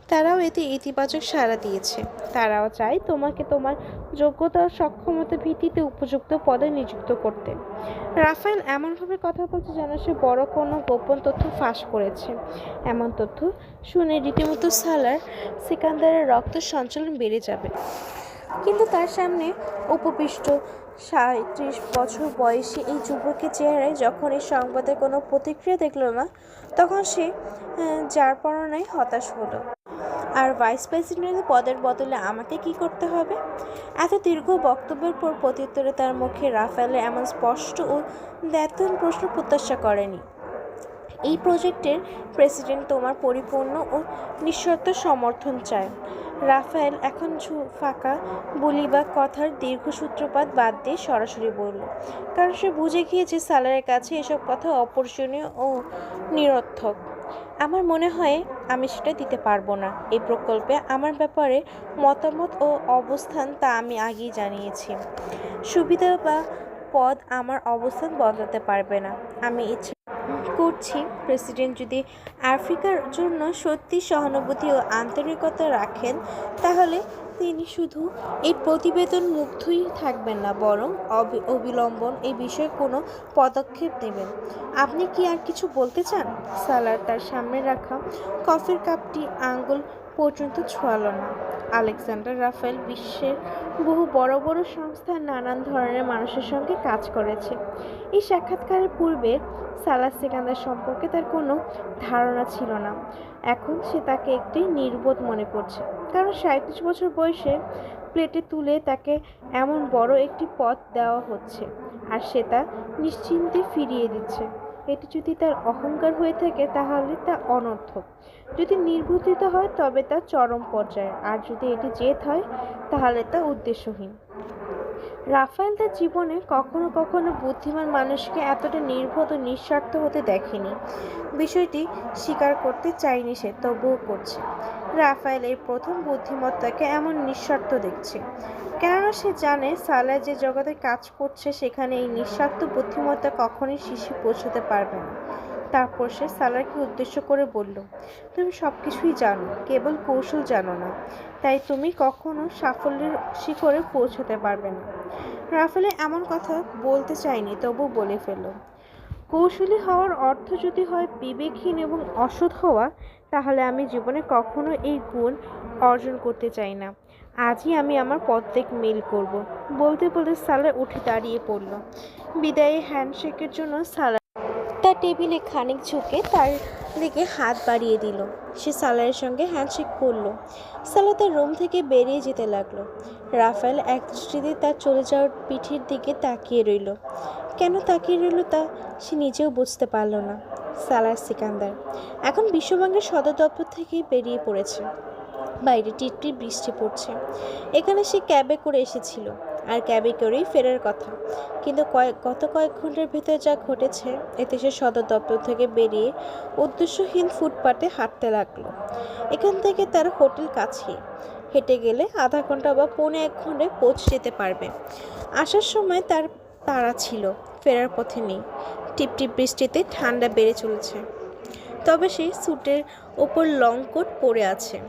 [SPEAKER 1] তারাও এতে ইতিবাচক সাড়া দিয়েছে। তারাও চায় তোমাকে তোমার যোগ্যতা ও সক্ষমতার ভিত্তিতে উপযুক্ত পদে নিযুক্ত করতে। রাফায়েল এমনভাবে কথা বলছে যেন সে বড় কোনো গোপন তথ্য ফাঁস করেছে। এমন তথ্য শুনে রীতিমতো সালার সিকান্দারের রক্ত সঞ্চালন বেড়ে যাবে, কিন্তু তার সামনে উপবিষ্ট 37 বছর বয়সী এই যুবকের চেহারায় যখন এই সংবাদের কোনো প্রতিক্রিয়া দেখল না, তখন সে যার পরনায় হতাশ হলো। আর ভাইস প্রেসিডেন্টের পদের বদলে আমাকে কি করতে হবে? এত দীর্ঘ বক্তব্যের পর প্রত্যুত্তরে তার মুখে রাফায়েলের এমন স্পষ্ট ও দ্ব্যর্থহীন প্রশ্ন প্রত্যাশা করেনি। এই প্রজেক্টের প্রেসিডেন্ট তোমার পরিপূর্ণ ও নিঃশর্ত সমর্থন চায়। রাফায়েল এখন ফাঁকা বলি বা কথার দীর্ঘ সূত্রপাত বাদ দিয়ে সরাসরি বলল, কারণ সে বুঝে গিয়েছে সালারের কাছে এসব কথা অপ্রয়োজনীয় ও নিরর্থক। আমার মনে হয় আমি সেটা দিতে পারবো না। এই প্রকল্পে আমার ব্যাপারে মতামত ও অবস্থান তা আমি আগেই জানিয়েছি। সুবিধা বা পদ আমার অবস্থান বদলাতে পারবে না। আমি ইচ্ছে করছি প্রেসিডেন্ট যদি আফ্রিকার জন্য সত্যি সহানুভূতি ও আন্তরিকতা রাখেন, তাহলে তিনি শুধু এই প্রতিবেদন মুগ্ধই থাকবেন না, বরং অবিলম্বন এই বিষয়ে কোনো পদক্ষেপ নেবেন। আপনি কি আর কিছু বলতে চান? সালার তার সামনে রাখা কফির কাপটি আঙ্গুল পর্যন্ত ছোঁয়ালো না। আলেকজান্ডার রাফায়েল বিশ্বের বহু বড় বড় সংস্থার নানান ধরনের মানুষের সঙ্গে কাজ করেছে। এই সাক্ষাৎকারের পূর্বে সালার সিকান্দার সম্পর্কে তার কোনো ধারণা ছিল না। এখন সে তাকে একটি নির্বোধ মনে করছে, কারণ 37 বছর বয়সে প্লেটে তুলে তাকে এমন বড় একটি পদ দেওয়া হচ্ছে, আর সে তা নিশ্চিন্তে ফিরিয়ে দিচ্ছে। এটি যদি তার অহংকার হয়ে থাকে তাহলে তা অনর্থক। যদি নির্বুদ্ধিতা হয় তবে তা চরম পর্যায়ে, আর যদি এটি জেদ হয় তাহলে তা উদ্দেশ্যহীন। রাফায়েল তার জীবনে কখনো কখনো বুদ্ধিমান মানুষকে এতটা নির্বোধ ও নিঃস্বার্থ হতে দেখেনি। বিষয়টি স্বীকার করতে চায়নি সে, তবুও করছে। রাফায়েল এই প্রথম বুদ্ধিমত্তাকে এমন নিঃস্বার্থ দেখছে, কেননা সে জানে সালাহ যে জগতে কাজ করছে সেখানে এই নিঃস্বার্থ বুদ্ধিমত্তা কখনোই শীর্ষে পৌঁছতে পারবে না। তারপর সে সালাহকে উদ্দেশ্য করে বলল, তুমি সব কিছুই জানো, কেবল কৌশল জানো না, তাই তুমি কখনো সাফল্যের শিখরে পৌঁছতে পারবে না। রাফেলে এমন কথা বলতে চায়নি, তবু বলে ফেলল, কৌশলী হওয়ার অর্থ যদি হয় বিবেকহীন এবং অসৎ হওয়া, তাহলে আমি জীবনে কখনো এই গুণ অর্জন করতে চাই না। আজই আমি আমার পথ মিল করব। বলতে বলতে সালাহ উঠে দাঁড়িয়ে পড়ল। বিদায়ী হ্যান্ডশেকের জন্য সালাহ তার টেবিলে খানিক ঝুঁকে তার দিকে হাত বাড়িয়ে দিল। সে সালাহের সঙ্গে হ্যান্ডশেক করল। সালাহ তার রুম থেকে বেরিয়ে যেতে লাগলো। রাফায়েল এক দৃষ্টিতে তার চলে যাওয়ার পিঠের দিকে তাকিয়ে রইল। কেন তাকিয়ে রইল তা সে নিজেও বুঝতে পারল না। সালাহ সিকান্দার এখন বিশ্বব্যাংকের সদর দপ্তর থেকে বেরিয়ে পড়েছে। বাইরে টিটটির বৃষ্টি পড়ছে। এখানে সে ক্যাবে করে এসেছিল, আর ক্যাবে করেই ফেরার কথা। কিন্তু গত কয়েক ঘন্টার ভেতরে যা ঘটেছে, এতে সে সদর দপ্তর থেকে বেরিয়ে উদ্দেশ্যহীন ফুটপাতে হাঁটতে লাগলো। এখান থেকে তার হোটেল কাছেই, হেঁটে গেলে আধা ঘন্টা বা পৌনে 1 ঘন্টায় পৌঁছে যেতে পারবে। আসার সময় তার তাড়া ছিল, ফেরার পথে নেই। টিপটিপ বৃষ্টিতে ঠান্ডা বেড়ে চলেছে, তবে সে স্যুটের ওপর লং কোট পরে আছে।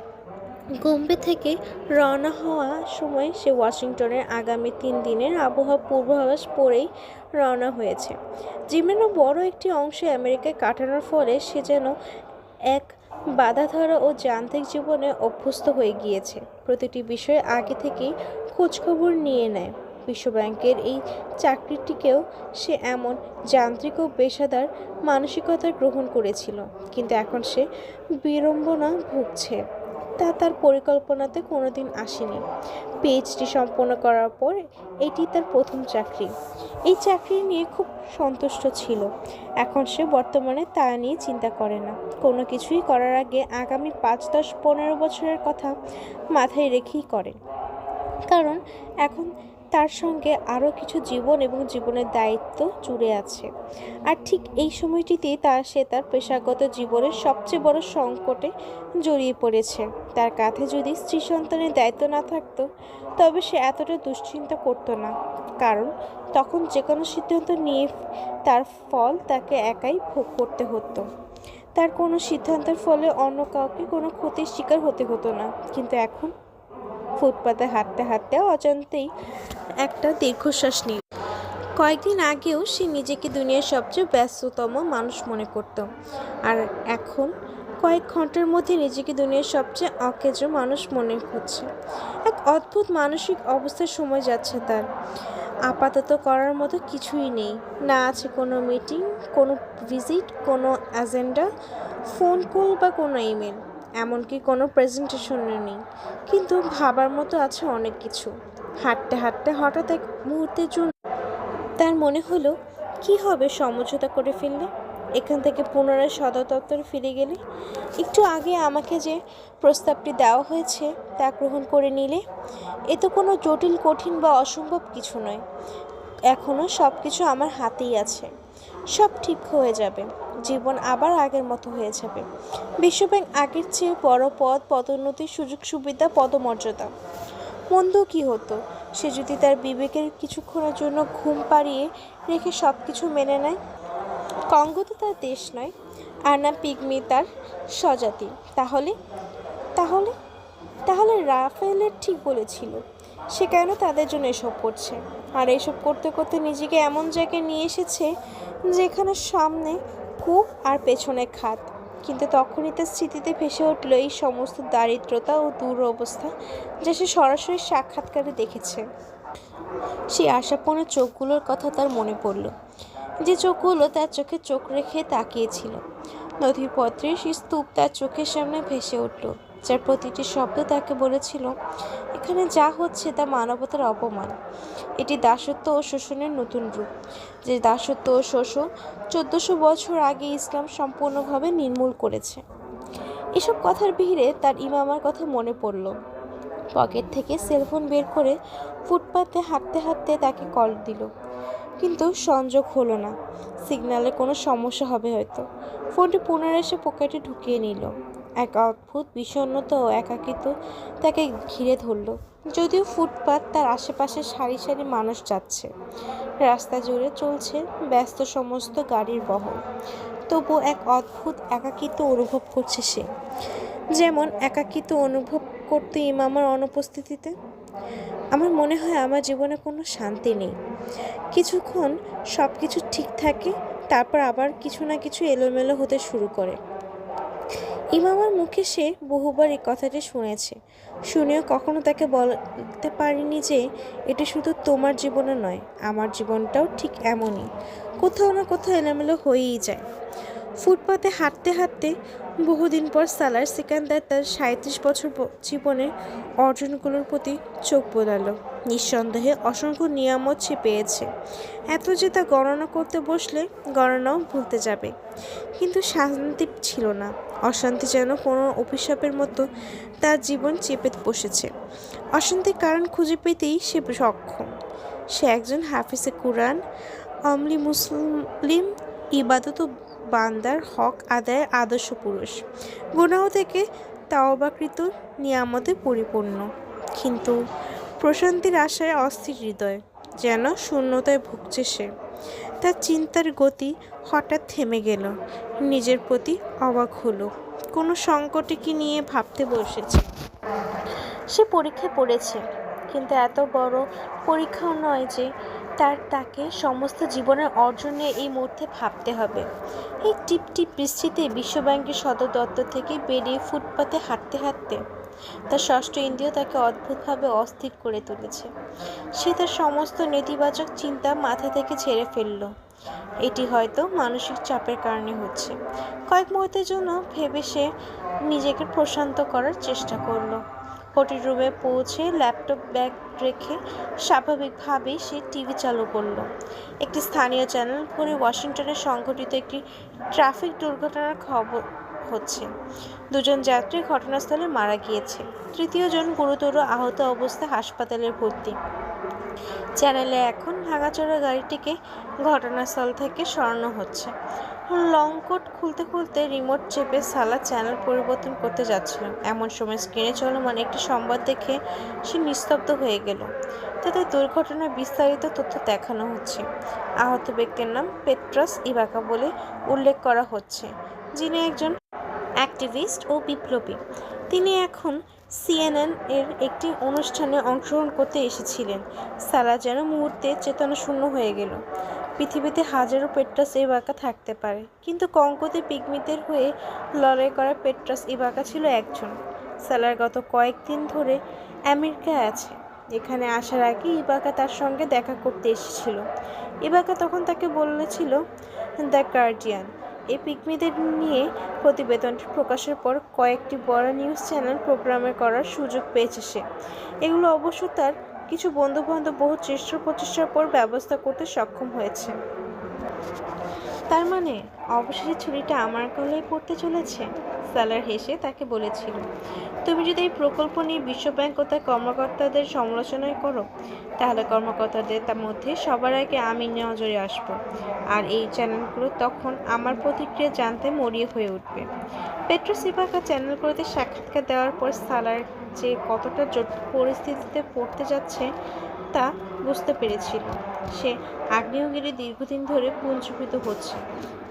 [SPEAKER 1] বোম্বে থেকে রওনা হওয়ার সময় সে ওয়াশিংটনের আগামী 3 দিনের আবহাওয়া পূর্বাভাস পড়েই রওনা হয়েছে। জীবনের বড় একটি অংশ আমেরিকায় কাটানোর ফলে সে যেন এক বাঁধাধরা ও যান্ত্রিক জীবনে অভ্যস্ত হয়ে গিয়েছে। প্রতিটি বিষয়ে আগে থেকেই খোঁজখবর নিয়ে নেয়। বিশ্বব্যাংকের এই চাকরিটিকেও সে এমন যান্ত্রিক ও পেশাদার মানসিকতা গ্রহণ করেছিল, কিন্তু এখন সে বিড়ম্বনা ভুগছে। তা তার পরিকল্পনাতে কোনোদিন আসেনি। পিএইচডি সম্পন্ন করার পর এটি তার প্রথম চাকরি। এই চাকরি নিয়ে খুব সন্তুষ্ট ছিল। এখন সে বর্তমানে তা নিয়ে চিন্তা করে না। কোনো কিছুই করার আগে আগামী 5, 10, 15 বছরের কথা মাথায় রেখেই করে, কারণ এখন তার সঙ্গে আরও কিছু জীবন এবং জীবনের দায়িত্ব জুড়ে আছে। আর ঠিক এই সময়টিতে সে তার পেশাগত জীবনের সবচেয়ে বড় সংকটে জড়িয়ে পড়েছে। তার কাঁধে যদি স্ত্রী সন্তানের দায়িত্ব না থাকতো, তবে সে এতটা দুশ্চিন্তা করতো না, কারণ তখন যে কোনো সিদ্ধান্ত নিয়ে তার ফল তাকে একাই ভোগ করতে হতো। তার কোনো সিদ্ধান্তের ফলে অন্য কাউকে কোনো ক্ষতির শিকার হতে হতো না। কিন্তু এখন ফুটপাতে হাঁটতে হাঁটতে অজান্তেই একটা দীর্ঘশ্বাস নিল। কয়েকদিন আগেও সে নিজেকে দুনিয়ার সবচেয়ে ব্যস্ততম মানুষ মনে করত, আর এখন কয়েক ঘন্টার মধ্যে নিজেকে দুনিয়ার সবচেয়ে অকেজো মানুষ মনে হচ্ছে। এক অদ্ভুত মানসিক অবস্থার সময় যাচ্ছে তার। আপাতত করার মতো কিছুই নেই, না আছে কোনো মিটিং, কোনো ভিজিট, কোনো এজেন্ডা, ফোন কল বা কোনো ইমেল, এমনকি কোনো প্রেজেন্টেশনও নেই। কিন্তু ভাবার মতো আছে অনেক কিছু। হাঁটতে হাঁটতে হঠাৎ এক মুহূর্তের জন্য তার মনে হলো, কি হবে সমঝোতা করে ফেললে, এখান থেকে পুনরায় সদর দপ্তরে ফিরে গেলে, একটু আগে আমাকে যে প্রস্তাবটি দেওয়া হয়েছে তা গ্রহণ করে নিলে। এ তো কোনো জটিল, কঠিন বা অসম্ভব কিছু নয়। এখনও সব কিছু আমার হাতেই আছে। সব ঠিক হয়ে যাবে, জীবন আবার আগের মতো হয়ে যাবে। বিশ্বব্যাংক আগের চেয়ে বড় পদ, পদোন্নতির সুযোগ সুবিধা, পদমর্যাদা। মন্দ কি হতো সে যদি তার বিবেকের কিছুক্ষণের জন্য ঘুম পাড়িয়ে রেখে সব কিছু মেনে নেয়? কঙ্গো তো তার দেশ নয়, আর না পিগমি তার স্বজাতি। তাহলে তাহলে তাহলে রাফায়েলের ঠিক বলেছিল। সে কেন তাদের জন্য এসব করছে? আর এসব করতে করতে নিজেকে এমন জায়গায় নিয়ে এসেছে যেখানে সামনে কূপ আর পেছনে খাদ। কিন্তু তখনই তার স্মৃতিতে ভেসে উঠল এই সমস্ত দারিদ্রতা ও দুরবস্থা, যা সে সরাসরি সাক্ষাৎকারে দেখেছে। সেই আশাপূর্ণ চোখগুলোর কথা তার মনে পড়ল, যে চোখগুলো তার চোখে চোখ রেখে তাকিয়েছিল। নথিপত্রের সেই স্তূপ তার চোখের সামনে ভেসে উঠল, যার প্রতিটি শব্দ তাকে বলেছিল, এখানে যা হচ্ছে তা মানবতার অপমান। এটি দাসত্ব ও শোষণের নতুন রূপ, যে দাসত্ব ও শোষণ 1400 বছর আগে ইসলাম সম্পূর্ণভাবে নির্মূল করেছে। এসব কথার ভিড়ে তার ইমামার কথা মনে পড়ল। পকেট থেকে সেলফোন বের করে ফুটপাতে হাঁটতে হাঁটতে তাকে কল দিল, কিন্তু সংযোগ হলো না। সিগন্যালের কোনো সমস্যা হবে হয়তো। ফোনটি পুনরায় এসে পকেটে ঢুকিয়ে নিল। এক অদ্ভুত বিষণ্ণতা ও একাকিত্ব তাকে ঘিরে ধরল। যদিও ফুটপাত, তার আশেপাশে সারি সারি মানুষ যাচ্ছে, রাস্তা জুড়ে চলছে ব্যস্ত সমস্ত গাড়ির বহর, তবু এক অদ্ভুত একাকিত্ব অনুভব করছে সে, যেমন একাকিত্ব অনুভব করতো ইমামার অনুপস্থিতিতে। আমার মনে হয় আমার জীবনে কোনো শান্তি নেই। কিছুক্ষণ সব কিছু ঠিক থাকে, তারপর আবার কিছু না কিছু এলোমেলো হতে শুরু করে। ইমামার মুখে সে বহুবার এই কথাটি শুনেছে, শুনেও কখনো তাকে বলতে পারিনি যে এটা শুধু তোমার জীবনে নয়, আমার জীবনটাও ঠিক এমনই, কোথাও না কোথাও এলোমেলো হয়েই যায়। ফুটপাতে হাঁটতে হাঁটতে বহুদিন পর সালার সিকান্দার তার 37 বছর জীবনের অর্জনগুলোর প্রতি চোখ বোলালো। নিঃসন্দেহে অসংখ্য নিয়ামত সে পেয়েছে, এত যে তা গণনা করতে বসলে গণনাও ভুলতে যাবে। কিন্তু শান্তি ছিল না। অশান্তি যেন কোনো অভিশাপের মতো তার জীবন চেপে বসেছে। অশান্তির কারণ খুঁজে পেতেই সে সক্ষম। সে একজন হাফিজে কুরআন, অমলি মুসলিম, ইবাদত ও বান্দার হক আদায়ের আদর্শ পুরুষ, গুনাহ থেকে তাওবাকৃত নিয়ামতে পরিপূর্ণ। কিন্তু প্রশান্তির আশায় অস্থির হৃদয়, যেন শূন্যতায় ভুগছে সে। তার চিন্তার গতি হঠাৎ থেমে গেল। নিজের প্রতি অবাক হলো। কোনো সংকটে কি নিয়ে ভাবতে বসেছে। সে পরীক্ষায় পড়েছে, কিন্তু এত বড় পরীক্ষাও নয় যে তাকে সমস্ত জীবনের অর্জন নিয়ে এই মুহূর্তে ভাবতে হবে। এই টিপ টিপ বৃষ্টিতে বিশ্বব্যাংকের সদর দপ্তর থেকে বেরিয়ে ফুটপাতে হাঁটতে হাঁটতে তার ষষ্ঠ ইন্দ্রিয় তাকে অদ্ভুতভাবে অস্থির করে তুলেছে। সে তার সমস্ত নেতিবাচক চিন্তা মাথা থেকে ঝেড়ে ফেলল। এটি হয়তো মানসিক চাপের কারণে হচ্ছে। কয়েক মুহূর্তের জন্য ভেবে সে নিজেকে প্রশান্ত করার চেষ্টা করলো। হোটেল রুমে পৌঁছে ল্যাপটপ ব্যাগ রেখে স্বাভাবিকভাবেই সে টিভি চালু করলো। একটি স্থানীয় চ্যানেল করে ওয়াশিংটনে সংঘটিত একটি ট্রাফিক দুর্ঘটনার খবর হচ্ছে। 2 জন যাত্রী ঘটনাস্থলে মারা গিয়েছে, 3য় জন গুরুতর আহত অবস্থায় হাসপাতালে ভর্তি। চ্যানেলে এখন ভাঙাচোরা গাড়িটিকে ঘটনাস্থল থেকে সরানো হচ্ছে। লং কোট খুলতে খুলতে রিমোট চেপে সালা চ্যানেল পরিবর্তন করতে যাচ্ছিল। এমন সময় স্ক্রিনে চলমান একটি সংবাদ দেখে সে নিস্তব্ধ হয়ে গেল। তাতে দুর্ঘটনার বিস্তারিত তথ্য দেখানো হচ্ছে। আহত ব্যক্তির নাম পেট্রাস ইবাকা বলে উল্লেখ করা হচ্ছে, যিনি একজন অ্যাক্টিভিস্ট ও বিপ্লবী। তিনি এখন CNN এর একটি অনুষ্ঠানে অংশগ্রহণ করতে এসেছিলেন। সালা যেন মুহূর্তে চেতনাশূন্য হয়ে গেল। পৃথিবীতে হাজারো পেট্রাস ইবাকা থাকতে পারে, কিন্তু কঙ্কতে পিগমিদের হয়ে লড়াই করা পেট্রাস ইবাকা ছিল একজন। সালার গত কয়েকদিন ধরে আমেরিকায় আছে। এখানে আসার আগে ইবাকা তার সঙ্গে দেখা করতে এসেছিল। ইবাকা তখন তাকে বলেছিল দ্য গার্ডিয়ান এই পিগমিদের নিয়ে প্রতিবেদনটি প্রকাশের পর কয়েকটি বড় নিউজ চ্যানেল প্রোগ্রামে করার সুযোগ পেয়েছে সে। এগুলো অবশ্য তার কিছু বন্ধুবান্ধব বহু চেষ্টা প্রচেষ্টার পর ব্যবস্থা করতে সক্ষম হয়েছে। তার মানে অবশেষে ছুরিটা আমার গলায় পড়তে চলেছে। সালার হেসে তাকে বলেছিল, তুমি যদি এই প্রকল্প নিয়ে বিশ্বব্যাংক ও তার কর্মকর্তাদের সমালোচনাই করো, তাহলে কর্মকর্তাদের তার মধ্যে সবার আগে আমি নজরে আসব, আর এই চ্যানেলগুলো তখন আমার প্রতিক্রিয়া জানতে মরিয়া হয়ে উঠবে। পেট্রাস ইবাকা চ্যানেলগুলোতে সাক্ষাৎকার দেওয়ার পর সালার যে কতটা জটিল পরিস্থিতিতে পড়তে যাচ্ছে তা বুঝতে পেরেছিল। সে আগ্নেয়গিরি দীর্ঘদিন ধরে পুঞ্জীভূত হচ্ছে,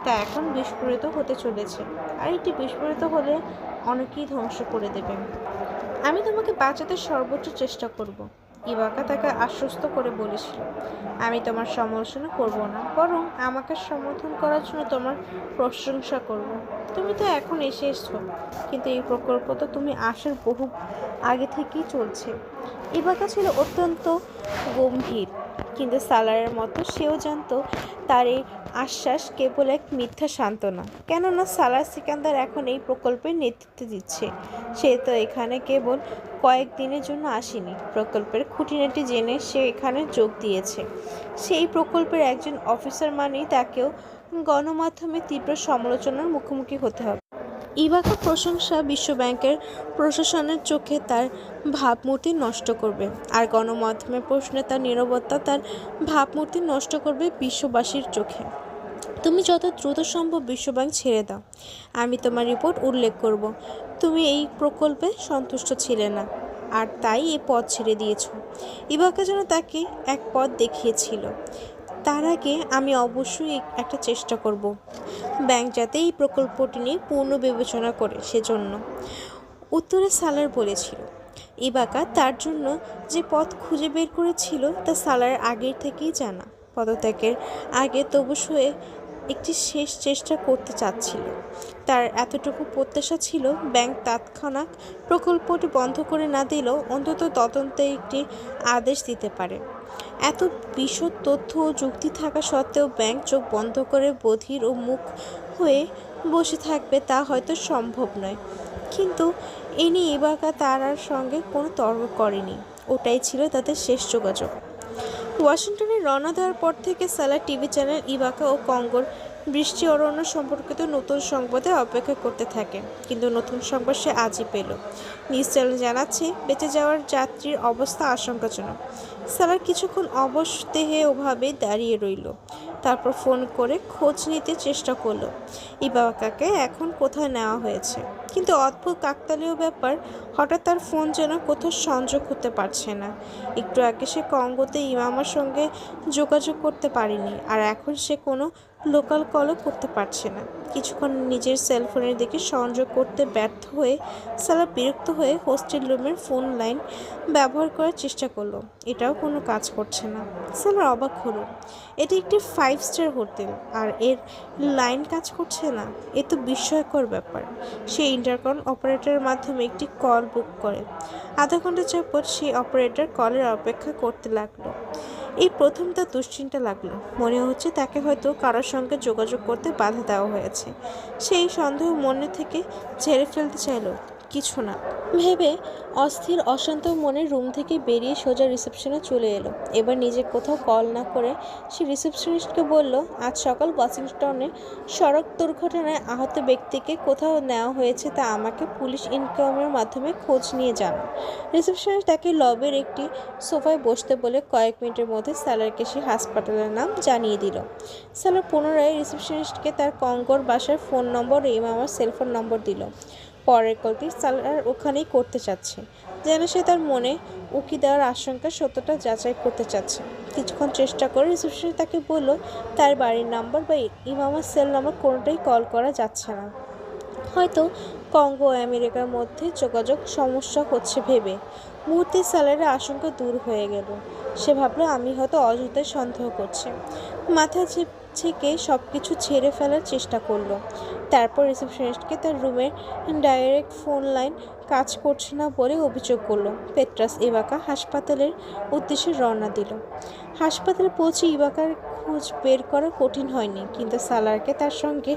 [SPEAKER 1] তা এখন বিস্ফোরিত হতে চলেছে, আর এটি বিস্ফোরিত হলে অনেকেই ধ্বংস করে দেবে। আমি তোমাকে বাঁচাতে সর্বোচ্চ চেষ্টা করব, ইবাকা তাকে আশ্বস্ত করে বলেছিল। আমি তোমার সমালোচনা করব না, বরং আমাকে সমর্থন করার জন্য তোমার প্রশংসা করব। তুমি তো এখন এসেছো, কিন্তু এই প্রকল্প তো তুমি আসার বহু আগে থেকেই চলছে। ইবাকা ছিল অত্যন্ত গম্ভীর, কিন্তু সালারের মতো সেও জানতো তার এই আশ্বাস কেবল এক মিথ্যা সান্ত্বনা। কেননা সালার সিকান্দার এখন এই প্রকল্পের নেতৃত্ব দিচ্ছে। সে তো এখানে কেবল কয়েকদিনের জন্য আসেনি, প্রকল্পের খুঁটিনাটি জেনে সে এখানে যোগ দিয়েছে। সেই প্রকল্পের একজন অফিসার মানেই তাকেও গণমাধ্যমে তীব্র সমালোচনার মুখোমুখি হতে হবে। ইভাকা প্রশংসা বিশ্বব্যাংকের প্রশাসনের চোখে তার ভাবমূর্তি নষ্ট করবে, আর গণমাধ্যমের প্রশ্নে তার নীরবতা তার ভাবমূর্তি নষ্ট করবে বিশ্ববাসীর চোখে। তুমি যত দ্রুত সম্ভব বিশ্বব্যাংক ছেড়ে দাও, আমি তোমার রিপোর্ট উল্লেখ করব। তুমি এই প্রকল্পে সন্তুষ্ট ছিলে না, আর তাই এই পথ ছেড়ে দিয়েছ। ইভাকা যেন তাকে এক পথ দেখিয়েছিল। তার আগে আমি অবশ্যই একটা চেষ্টা করব ব্যাংক যাতে এই প্রকল্পটি নিয়ে পূর্ণ বিবেচনা করে, সেজন্য। উত্তরে সালার বলেছিল। ইভাকা তার জন্য যে পথ খুঁজে বের করেছিল তা সালার আগের থেকেই জানা। পদত্যাগের আগে তবু সে একটি শেষ চেষ্টা করতে চাচ্ছিল। তার এতটুকু প্রত্যাশা ছিল ব্যাংক তৎক্ষণাৎ প্রকল্পটি বন্ধ করে না দিলেও অন্তত তদন্তে একটি আদেশ দিতে পারে। এত বিশদ তথ্য ও যুক্তি থাকা সত্ত্বেও ব্যাংক চোখ বন্ধ করে বধির ও মুখ হয়ে বসে থাকবে তা হয়তো সম্ভব নয়। কিন্তু এ নিয়ে ইভাকা তার সঙ্গে কোনো তর্ক করেনি। ওটাই ছিল তাদের শেষ যোগাযোগ। ওয়াশিংটনে রওনা দেওয়ার পর থেকে সালা টিভি চ্যানেল ইভাকা ও কঙ্গোর বৃষ্টি অরণ্য সম্পর্কিত নতুন সংবাদে অপেক্ষা করতে থাকে, কিন্তু নতুন সংবাদ সে আজই পেল। নিউজ চ্যানেল জানাচ্ছে বেঁচে যাওয়ার যাত্রীর অবস্থা আশঙ্কাজনক। সালার কিছুক্ষণ অবশ দেহে ওভাবে দাঁড়িয়ে রইল, তারপর ফোন করে খোঁজ নিতে চেষ্টা করলো ইভাকাকে এখন কোথায় নেওয়া হয়েছে। কিন্তু অদ্ভুত কাকতালীয় ব্যাপার, হঠাৎ তার ফোন যেন কোথাও সংযোগ হতে পারছে না। একটু আগে সে কঙ্গোতে ইমামার সঙ্গে যোগাযোগ করতে পারেনি, আর এখন সে কোনো লোকাল কলও করতে পারছে না। কিছুক্ষণ নিজের সেলফোনের দিকে সংযোগ করতে ব্যর্থ হয়ে সালা বিরক্ত হয়ে হোস্টেল রুমের ফোন লাইন ব্যবহার করার চেষ্টা করলো। এটাও কোনো কাজ করছে না। সালার অবাক হলো, এটি একটি 5 স্টার হোটেল আর এর লাইন কাজ করছে না। এ তো বিস্ময়কর ব্যাপার। সে ইন্টারকম অপারেটরের মাধ্যমে একটি কল বুক করে আধা ঘন্টা যাবৎ সেই অপারেটর কলের অপেক্ষা করতে লাগলো। এই প্রথম তার দুশ্চিন্তা লাগলো। মনে হচ্ছে তাকে হয়তো কারোর সঙ্গে যোগাযোগ করতে বাধা দেওয়া হয়েছে। সেই সন্দেহ মনে থেকে ঝেড়ে ফেলতে চাইল, কিছু না ভেবে অস্থির অশান্ত মনে রুম থেকে বেরিয়ে সোজা রিসেপশনে চলে এলো। এবার নিজে কোথাও কল না করে সে রিসেপশনিস্টকে বলল, আজ সকাল ওয়াশিংটনে সড়ক দুর্ঘটনায় আহত ব্যক্তিকে কোথাও নেওয়া হয়েছে তা আমাকে পুলিশ ইনকামের মাধ্যমে খোঁজ নিয়ে জানান। রিসেপশনিস্ট তাকে লবির একটি সোফায় বসতে বলে কয়েক মিনিটের মধ্যে সালারকে সে হাসপাতালের নাম জানিয়ে দিল। সালার পুনরায় রিসেপশনিস্টকে তার কঙ্গোর বাসার ফোন নম্বর ও ইমামার সেলফোন নম্বর দিল। পরের কলটি সালার ওখানেই করতে চাচ্ছে, যেন সে তার মনে উকি দেওয়ার আশঙ্কা সত্যটা যাচাই করতে চাচ্ছে। কিছুক্ষণ চেষ্টা করে রিসেপশনিস্ট তাকে বলল তার বাড়ির নাম্বার বা ইমামার সেল নাম্বার কোনোটাই কল করা যাচ্ছে না। হয়তো কঙ্গো ও আমেরিকার মধ্যে যোগাযোগ সমস্যা হচ্ছে ভেবে মুহূর্তে সালারের আশঙ্কা দূর হয়ে গেল। সে ভাবলো আমি হয়তো অযথাই সন্দেহ করছে। মাথা থেকে সব কিছু ছেড়ে ফেলার চেষ্টা করলো। তারপর রিসেপশনিস্টকে তার রুমের ডাইরেক্ট ফোন লাইন কাজ করছে না বলে অভিযোগ করলো। পেট্রাস ইভাকা হাসপাতালের উদ্দেশ্যে রওনা দিল। হাসপাতালে পৌঁছে ইভাকার খোঁজ বের করা কঠিন হয়নি, কিন্তু সালারকে তার সঙ্গে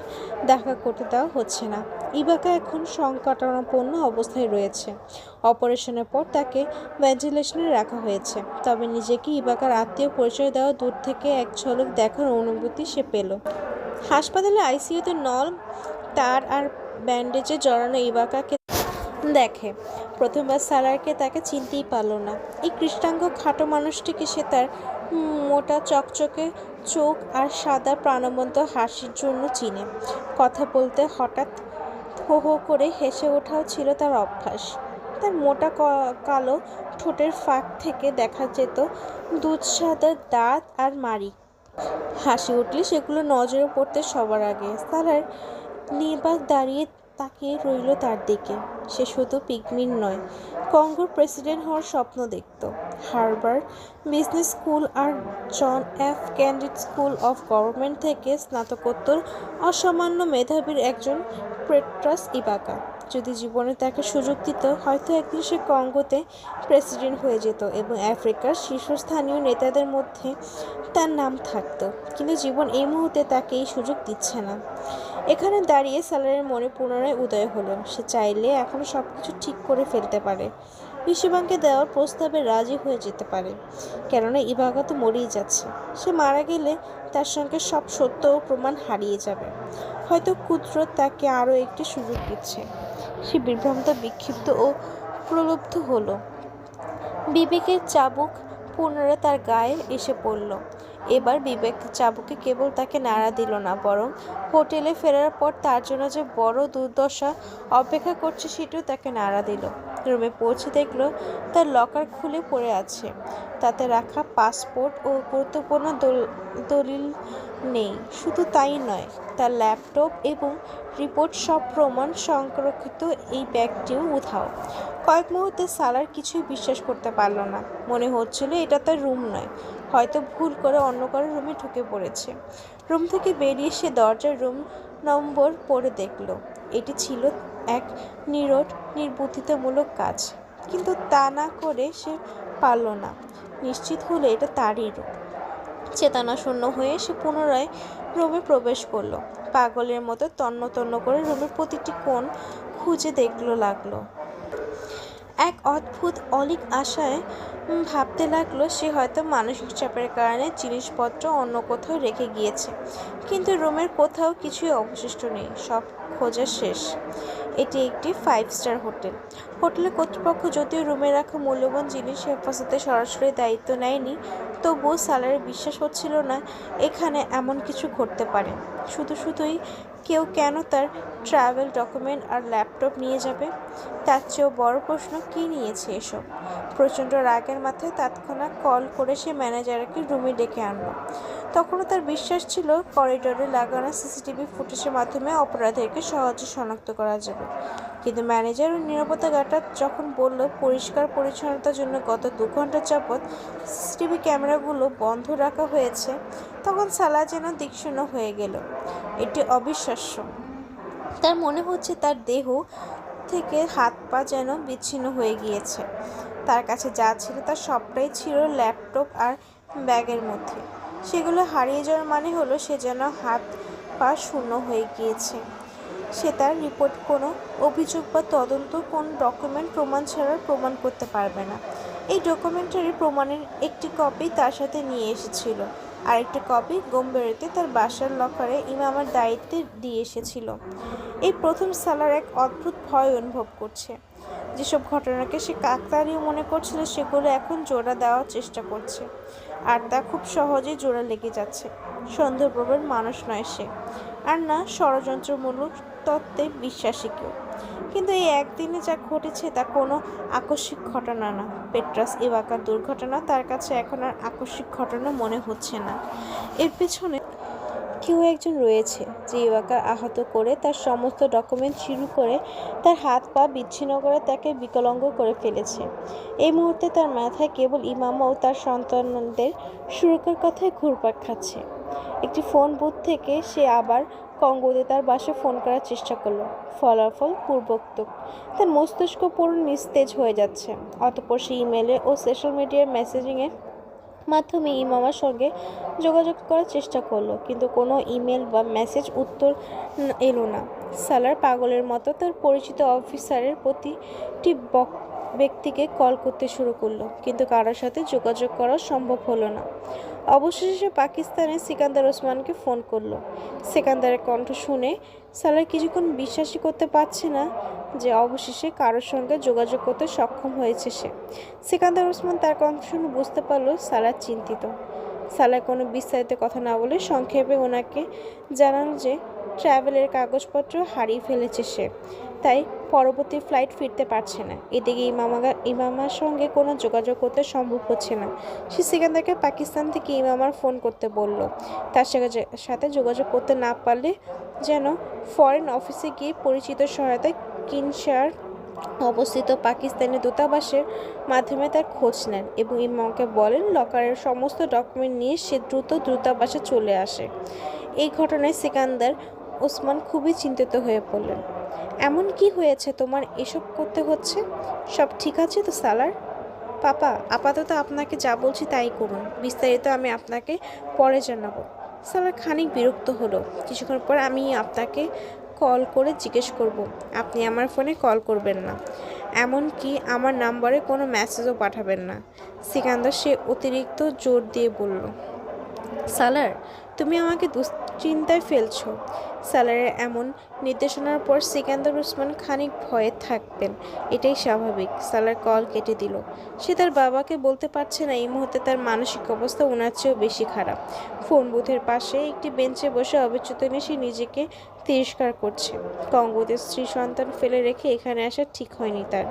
[SPEAKER 1] দেখা করতে দেওয়া হচ্ছে না। ইভাকা এখন সংকটাপন্ন অবস্থায় রয়েছে। অপারেশনের পর তাকে ভেন্টিলেশনে রাখা হয়েছে, তবে নিজেকে ইভাকার আত্মীয় পরিচয় দেওয়া দূর থেকে এক ঝলক দেখার অনুভূতি সে পেল। হাসপাতালে আইসিইউতে নল, তার আর ব্যান্ডেজে জড়ানো ইভাকাকে দেখে। প্রথমবার সালারকে তাকে চিনতেই পারল না। এই কৃষ্ণাঙ্গ খাটো মানুষটিকে সে তার মোটা চকচকে চোখ আর সাদা প্রাণবন্ত হাসির জন্য চিনে। কথা বলতে হঠাৎ হো হো করে হেসে ওঠাও ছিল তার অভ্যাস। তার মোটা কালো ঠোঁটের ফাঁক থেকে দেখা যেত দুধসাদা দাঁত আর মাড়ি। হাসি উঠলে সেগুলো নজরে পড়তে সবার আগে। সালার নির্বাক দাঁড়িয়ে তাকিয়ে রইল তার দিকে। সে শুধু পিগমিন নয়, কঙ্গোর প্রেসিডেন্ট হওয়ার স্বপ্ন দেখত। হার্ভার্ড বিজনেস স্কুল আর John F Kennedy school of government থেকে স্নাতকোত্তর অসামান্য মেধাবীর একজন পেট্রাস ইভাকা। যদি জীবনে তাকে সুযোগ দিত, হয়তো একদিন সে কঙ্গোতে প্রেসিডেন্ট হয়ে যেত এবং আফ্রিকার শীর্ষস্থানীয় নেতাদের মধ্যে তার নাম থাকত। কিন্তু জীবন এই মুহূর্তে তাকে এই সুযোগ দিচ্ছে না। এখানে দাঁড়িয়ে সালারের মনে পুনরায় উদয় হলো, সে চাইলে এখনও সব কিছু ঠিক করে ফেলতে পারে। ইসিবানকে দেওয়ার প্রস্তাবে রাজি হয়ে যেতে পারে, কেননা ইভাগা তো মরেই যাচ্ছে। সে মারা গেলে তার সঙ্গে সব সত্য ও প্রমাণ হারিয়ে যাবে। হয়তো কুদরত তাকে আরও একটি সুযোগ দিচ্ছে। সে বিভ্রান্ত, বিক্ষিপ্ত ও প্রলুব্ধ হলো। বিবেকের চাবুক পুনরায় তার গায়ে এসে পড়ল। এবার বিবেক চাবুকে কেবল তাকে নাড়া দিল না, বরং হোটেলে ফেরার পর তার জন্য যে বড় দুর্দশা অপেক্ষা করছে সেটিও তাকে নাড়া দিল। রুমে পৌঁছে দেখল তার লকার খুলে পড়ে আছে। তাতে রাখা পাসপোর্ট ও গুরুত্বপূর্ণ দলিল নেই। শুধু তাই নয়, তার ল্যাপটপ এবং রিপোর্ট, সব প্রমাণ সংরক্ষিত এই ব্যাগটিও উধাও। কয়েক মুহূর্তে সালার কিছুই বিশ্বাস করতে পারল না। মনে হচ্ছিল এটা তার রুম নয়, হয়তো ভুল করে অন্য কারো রুমে ঢুকে পড়েছে। রুম থেকে বেরিয়ে সে দরজার রুম নম্বর পড়ে দেখল। এটি ছিল এক নীরব, নির্বুদ্ধিতামূলক কাজ, কিন্তু তা না করে সে পারল না। নিশ্চিত হলো এটা তারই রুম। চেতনাশূন্য হয়ে সে পুনরায় রুমে প্রবেশ করলো। পাগলের মতো তন্ন তন্ন করে রুমের প্রতিটি কোণ খুঁজে লাগলো। এক অদ্ভুত অলীক আশায় ভাবতে লাগলো সে হয়তো মানসিক চাপের কারণে জিনিসপত্র অন্য কোথাও রেখে গিয়েছে। কিন্তু রুমের কোথাও কিছুই অবশিষ্ট নেই, সব খোঁজা শেষ। এটি একটি 5 স্টার হোটেল। হোটেলের কর্তৃপক্ষ যদিও রুমে রাখা মূল্যবান জিনিস হেফাজতে সরাসরি দায়িত্ব নেয়নি, তবুও সালারের বিশ্বাস হচ্ছিল না এখানে এমন কিছু ঘটতে পারে। শুধুই কেউ কেন তার ট্রাভেল ডকুমেন্ট আর ল্যাপটপ নিয়ে যাবে? তার চেয়েও বড় প্রশ্ন, কী নিয়েছে এসব? প্রচণ্ড রাগের মাথায় তৎক্ষণাৎ কল করে সে ম্যানেজারকে রুমে ডেকে আনলো। তখনও তার বিশ্বাস ছিল করিডোরে লাগানো সিসিটিভি ফুটেজের মাধ্যমে অপরাধীকে সহজে শনাক্ত করা যাবে। কিন্তু ম্যানেজার ও নিরাপত্তা গার্ডরা যখন বলল পরিষ্কার পরিচ্ছন্নতার জন্য গত 2 ঘন্টা যাবৎ সিসিটিভি ক্যামেরাগুলো বন্ধ রাখা হয়েছে, তখন সালা যেন দিকশূন্য হয়ে গেল। এটি অবিশ্বাস্য। তার মনে হচ্ছে তার দেহ থেকে হাত পা যেন বিচ্ছিন্ন হয়ে গিয়েছে। তার কাছে যা ছিল তার সবটাই ছিল ল্যাপটপ আর ব্যাগের মধ্যে। সেগুলো হারিয়ে যাওয়ার মানে হলো সে যেন হাত পা শূন্য হয়ে গিয়েছে। সে তার রিপোর্ট, কোনো অভিযোগ বা তদন্ত, কোনো ডকুমেন্ট প্রমাণ ছাড়া প্রমাণ করতে পারবে না। এই ডকুমেন্টারি প্রমাণের একটি কপি তার সাথে নিয়ে এসেছিল, আর একটি কপি গোমবেরিতে তার বাসার লকারে ইমামার দায়িত্বে দিয়ে এসেছিল। এই প্রথম সালার এক অদ্ভুত ভয় অনুভব করছে। যেসব ঘটনাকে সে কাকতালীয় মনে করছিল সেগুলো এখন জোড়া দেওয়ার চেষ্টা করছে, আর তা খুব সহজেই জোড়া লেগে যাচ্ছে। সন্দেহপ্রবণ মানুষ নয় সে, আর না ষড়যন্ত্রমূলক তত্ত্বে বিশ্বাসী কেউ। কিন্তু এই একদিনে যা ঘটেছে তা কোনো আকস্মিক ঘটনা না। পেট্রাস ইভাকার দুর্ঘটনা তার কাছে এখন আর আকস্মিক ঘটনা মনে হচ্ছে না। এর পেছনে কেউ একজন রয়েছে যে ইভাকার আহত করে, তার সমস্ত ডকুমেন্ট শুরু করে তার হাত পা বিচ্ছিন্ন করে তাকে বিকলাঙ্গ করে ফেলেছে। এই মুহূর্তে তার মাথায় কেবল ইমামা ও তার সন্তানদের সুরক্ষার কথাই ঘুরপাক খাচ্ছে। একটি ফোন বুথ থেকে সে আবার কঙ্গোতে তার বাসায় ফোন করার চেষ্টা করলো। ফলাফল পূর্বোক্ত। তার মস্তিষ্ক পুরো নিস্তেজ হয়ে যাচ্ছে। অতঃপর সে ইমেলে ও সোশ্যাল মিডিয়ার মেসেজিংয়ের মাধ্যমে ইমামার সঙ্গে যোগাযোগ করার চেষ্টা করলো, কিন্তু কোনো ইমেল বা মেসেজ উত্তর এলো না। সালার পাগলের মতো তার পরিচিত অফিসারের প্রতিটি ব্যক্তিকে কল করতে শুরু করলো, কিন্তু কারোর সাথে যোগাযোগ করা সম্ভব হলো না। অবশেষে সে পাকিস্তানের সিকান্দার ওসমানকে ফোন করলো। সিকান্দারের কণ্ঠ শুনে সালার কিছুক্ষণ বিশ্বাসই করতে পারছে না যে অবশেষে কারোর সঙ্গে যোগাযোগ করতে সক্ষম হয়েছে সে। সিকান্দার ওসমান তার কণ্ঠ শুনে বুঝতে পারল সালার চিন্তিত। সালার কোনো বিস্তারিত কথা না বলে সংক্ষেপে ওনাকে জানাল যে ট্রাভেলের কাগজপত্র হারিয়ে ফেলেছে সে, তাই পরবর্তী ফ্লাইট ফিরতে পারছে না। এদিকে ইমামার সঙ্গে কোনো যোগাযোগ করতে সম্ভব হচ্ছে না। সে সিকান্দারকে পাকিস্তান থেকে ইমামার ফোন করতে বলল। তার সাথে যোগাযোগ করতে না পারলে যেন ফরেন অফিসে গিয়ে পরিচিত সহায়তায় কিনশার অবস্থিত পাকিস্তানি দূতাবাসের মাধ্যমে তার খোঁজ নেন এবং ইমামকে বলেন লকারের সমস্ত ডকুমেন্ট নিয়ে সে দ্রুত দূতাবাসে চলে আসে। এই ঘটনায় সিকান্দার ওসমান খুবই চিন্তিত হয়ে পড়লেন। এমন কি হয়েছে তোমার এসব করতে হচ্ছে? সব ঠিক আছে তো সালার? পাপা, আপাতত আপনাকে যা বলছি তাই করুন, বিস্তারিত আমি আপনাকে পরে জানাবো। সালার খানিক বিরক্ত হলো। কিছুক্ষণ পর আমি আপনাকে কল করে জিজ্ঞেস করব। আপনি আমার ফোনে কল করবেন না, এমনকি আমার নাম্বারে কোনো মেসেজও পাঠাবেন না। সিকান্দার সে অতিরিক্ত জোর দিয়ে বলল। সালার, তুমি আমাকে দুশ্চিন্তায় ফেলছো। সালারের এমন নির্দেশনার পর সিকান্দার ওসমান খানিক ভয়ে থাকবেন, এটাই স্বাভাবিক। সালার কল কেটে দিল। সে তার বাবাকে বলতে পারছে না এই মুহূর্তে তার মানসিক অবস্থা ওনার চেয়েও বেশি খারাপ। ফোন বুথের পাশে একটি বেঞ্চে বসে অবিচেতনে সে নিজেকে তিরস্কার করছে। কঙ্গোতে স্ত্রী সন্তান ফেলে রেখে এখানে আসা ঠিক হয়নি তার।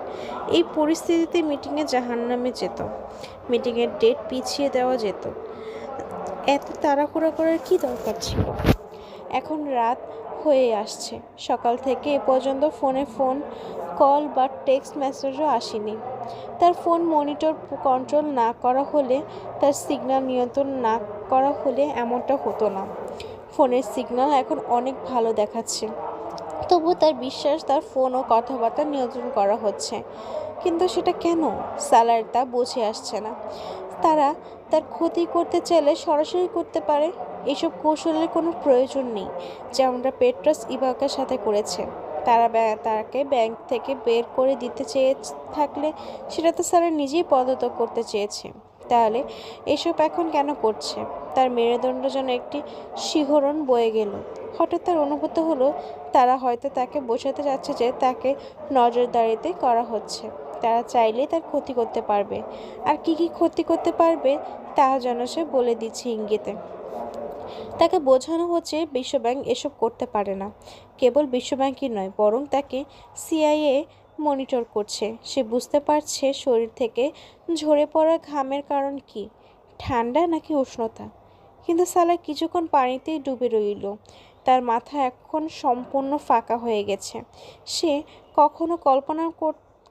[SPEAKER 1] এই পরিস্থিতিতে মিটিংয়ে জাহান্নামে যেত, মিটিংয়ের ডেট পিছিয়ে দেওয়া যেত। এত তাড়াহুড়ো করার কি দরকার ছিল? এখন রাত হয়ে আসছে, সকাল থেকে এ পর্যন্ত ফোন কল বা টেক্সট মেসেজও আসেনি। তার ফোন মনিটর কন্ট্রোল না করা হলে, তার সিগন্যাল নিয়ন্ত্রণ না করা হলে এমনটা হতো না। ফোনের সিগন্যাল এখন অনেক ভালো দেখাচ্ছে, তবু তার বিশ্বাস তার ফোন ও কথাবার্তা নিয়ন্ত্রণ করা হচ্ছে। কিন্তু সেটা কেন? সালার তা বুঝে আসছে না। তারা তার ক্ষতি করতে চাইলে সরাসরি করতে পারে। এসব কৌশলের কোনো প্রয়োজন নেই, যেমনটা পেট্রাস ইভাকার সাথে করেছে। তাকে ব্যাংক থেকে বের করে দিতে চেয়ে থাকলে সেটা তো সালার নিজেই পদত্যাগ করতে চেয়েছে। তাহলে এসব এখন কেন করছে? তার মেরুদণ্ড যেন একটি শিহরণ বয়ে গেল। হঠাৎ তার অনুভূত হলো তারা হয়তো তাকে বোঝাতে যাচ্ছে যে তাকে নজরদারিতে করা হচ্ছে। তারা চাইলেই তার ক্ষতি করতে পারবে, আর কি কি ক্ষতি করতে পারবে তা যেন সে বলে দিচ্ছে ইঙ্গিতে। তাকে বোঝানো হচ্ছে বিশ্বব্যাংক এসব করতে পারে না। কেবল বিশ্বব্যাংকই নয়, বরং তাকে সিআইএ মনিটর করছে। সে বুঝতে পারছে শরীর থেকে ঝরে পড়া ঘামের কারণ কি, ঠান্ডা নাকি উষ্ণতা। কিন্তু সালা কিছুক্ষণ পানিতেই ডুবে রইল। তার মাথা এখন সম্পূর্ণ ফাঁকা হয়ে গেছে। সে কখনো কল্পনা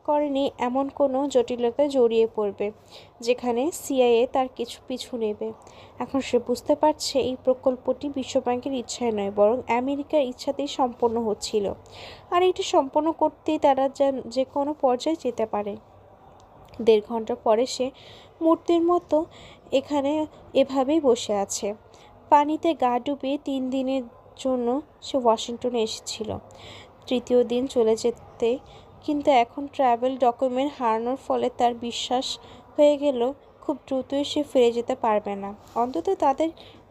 [SPEAKER 1] করেনি এমন কোনো জটিলতায় জড়িয়ে পড়বে, যেখানে সিআইএ তার কিছু পিছু নেবে। এখন সে বুঝতে পারছে এই প্রকল্পটি বিশ্বব্যাংকের ইচ্ছায় নয়, বরং আমেরিকার ইচ্ছাতেই সম্পন্ন হচ্ছিল। আর এটি সম্পন্ন করতেই তারা যে কোনো পর্যায়ে যেতে পারে। 1.5 ঘন্টা পরে সে মূর্তির মতো এখানে এভাবেই বসে আছে। পানিতে গা ডুবিয়ে 3 দিনের জন্য সে ওয়াশিংটনে এসেছিল। 3য় দিন চলে যেতে, কিন্তু এখন ট্রাভেল ডকুমেন্ট হারানোর ফলে তার বিশ্বাস হয়ে গেল খুব দ্রুতই সে ফিরে যেতে পারবে না, অন্তত তাদের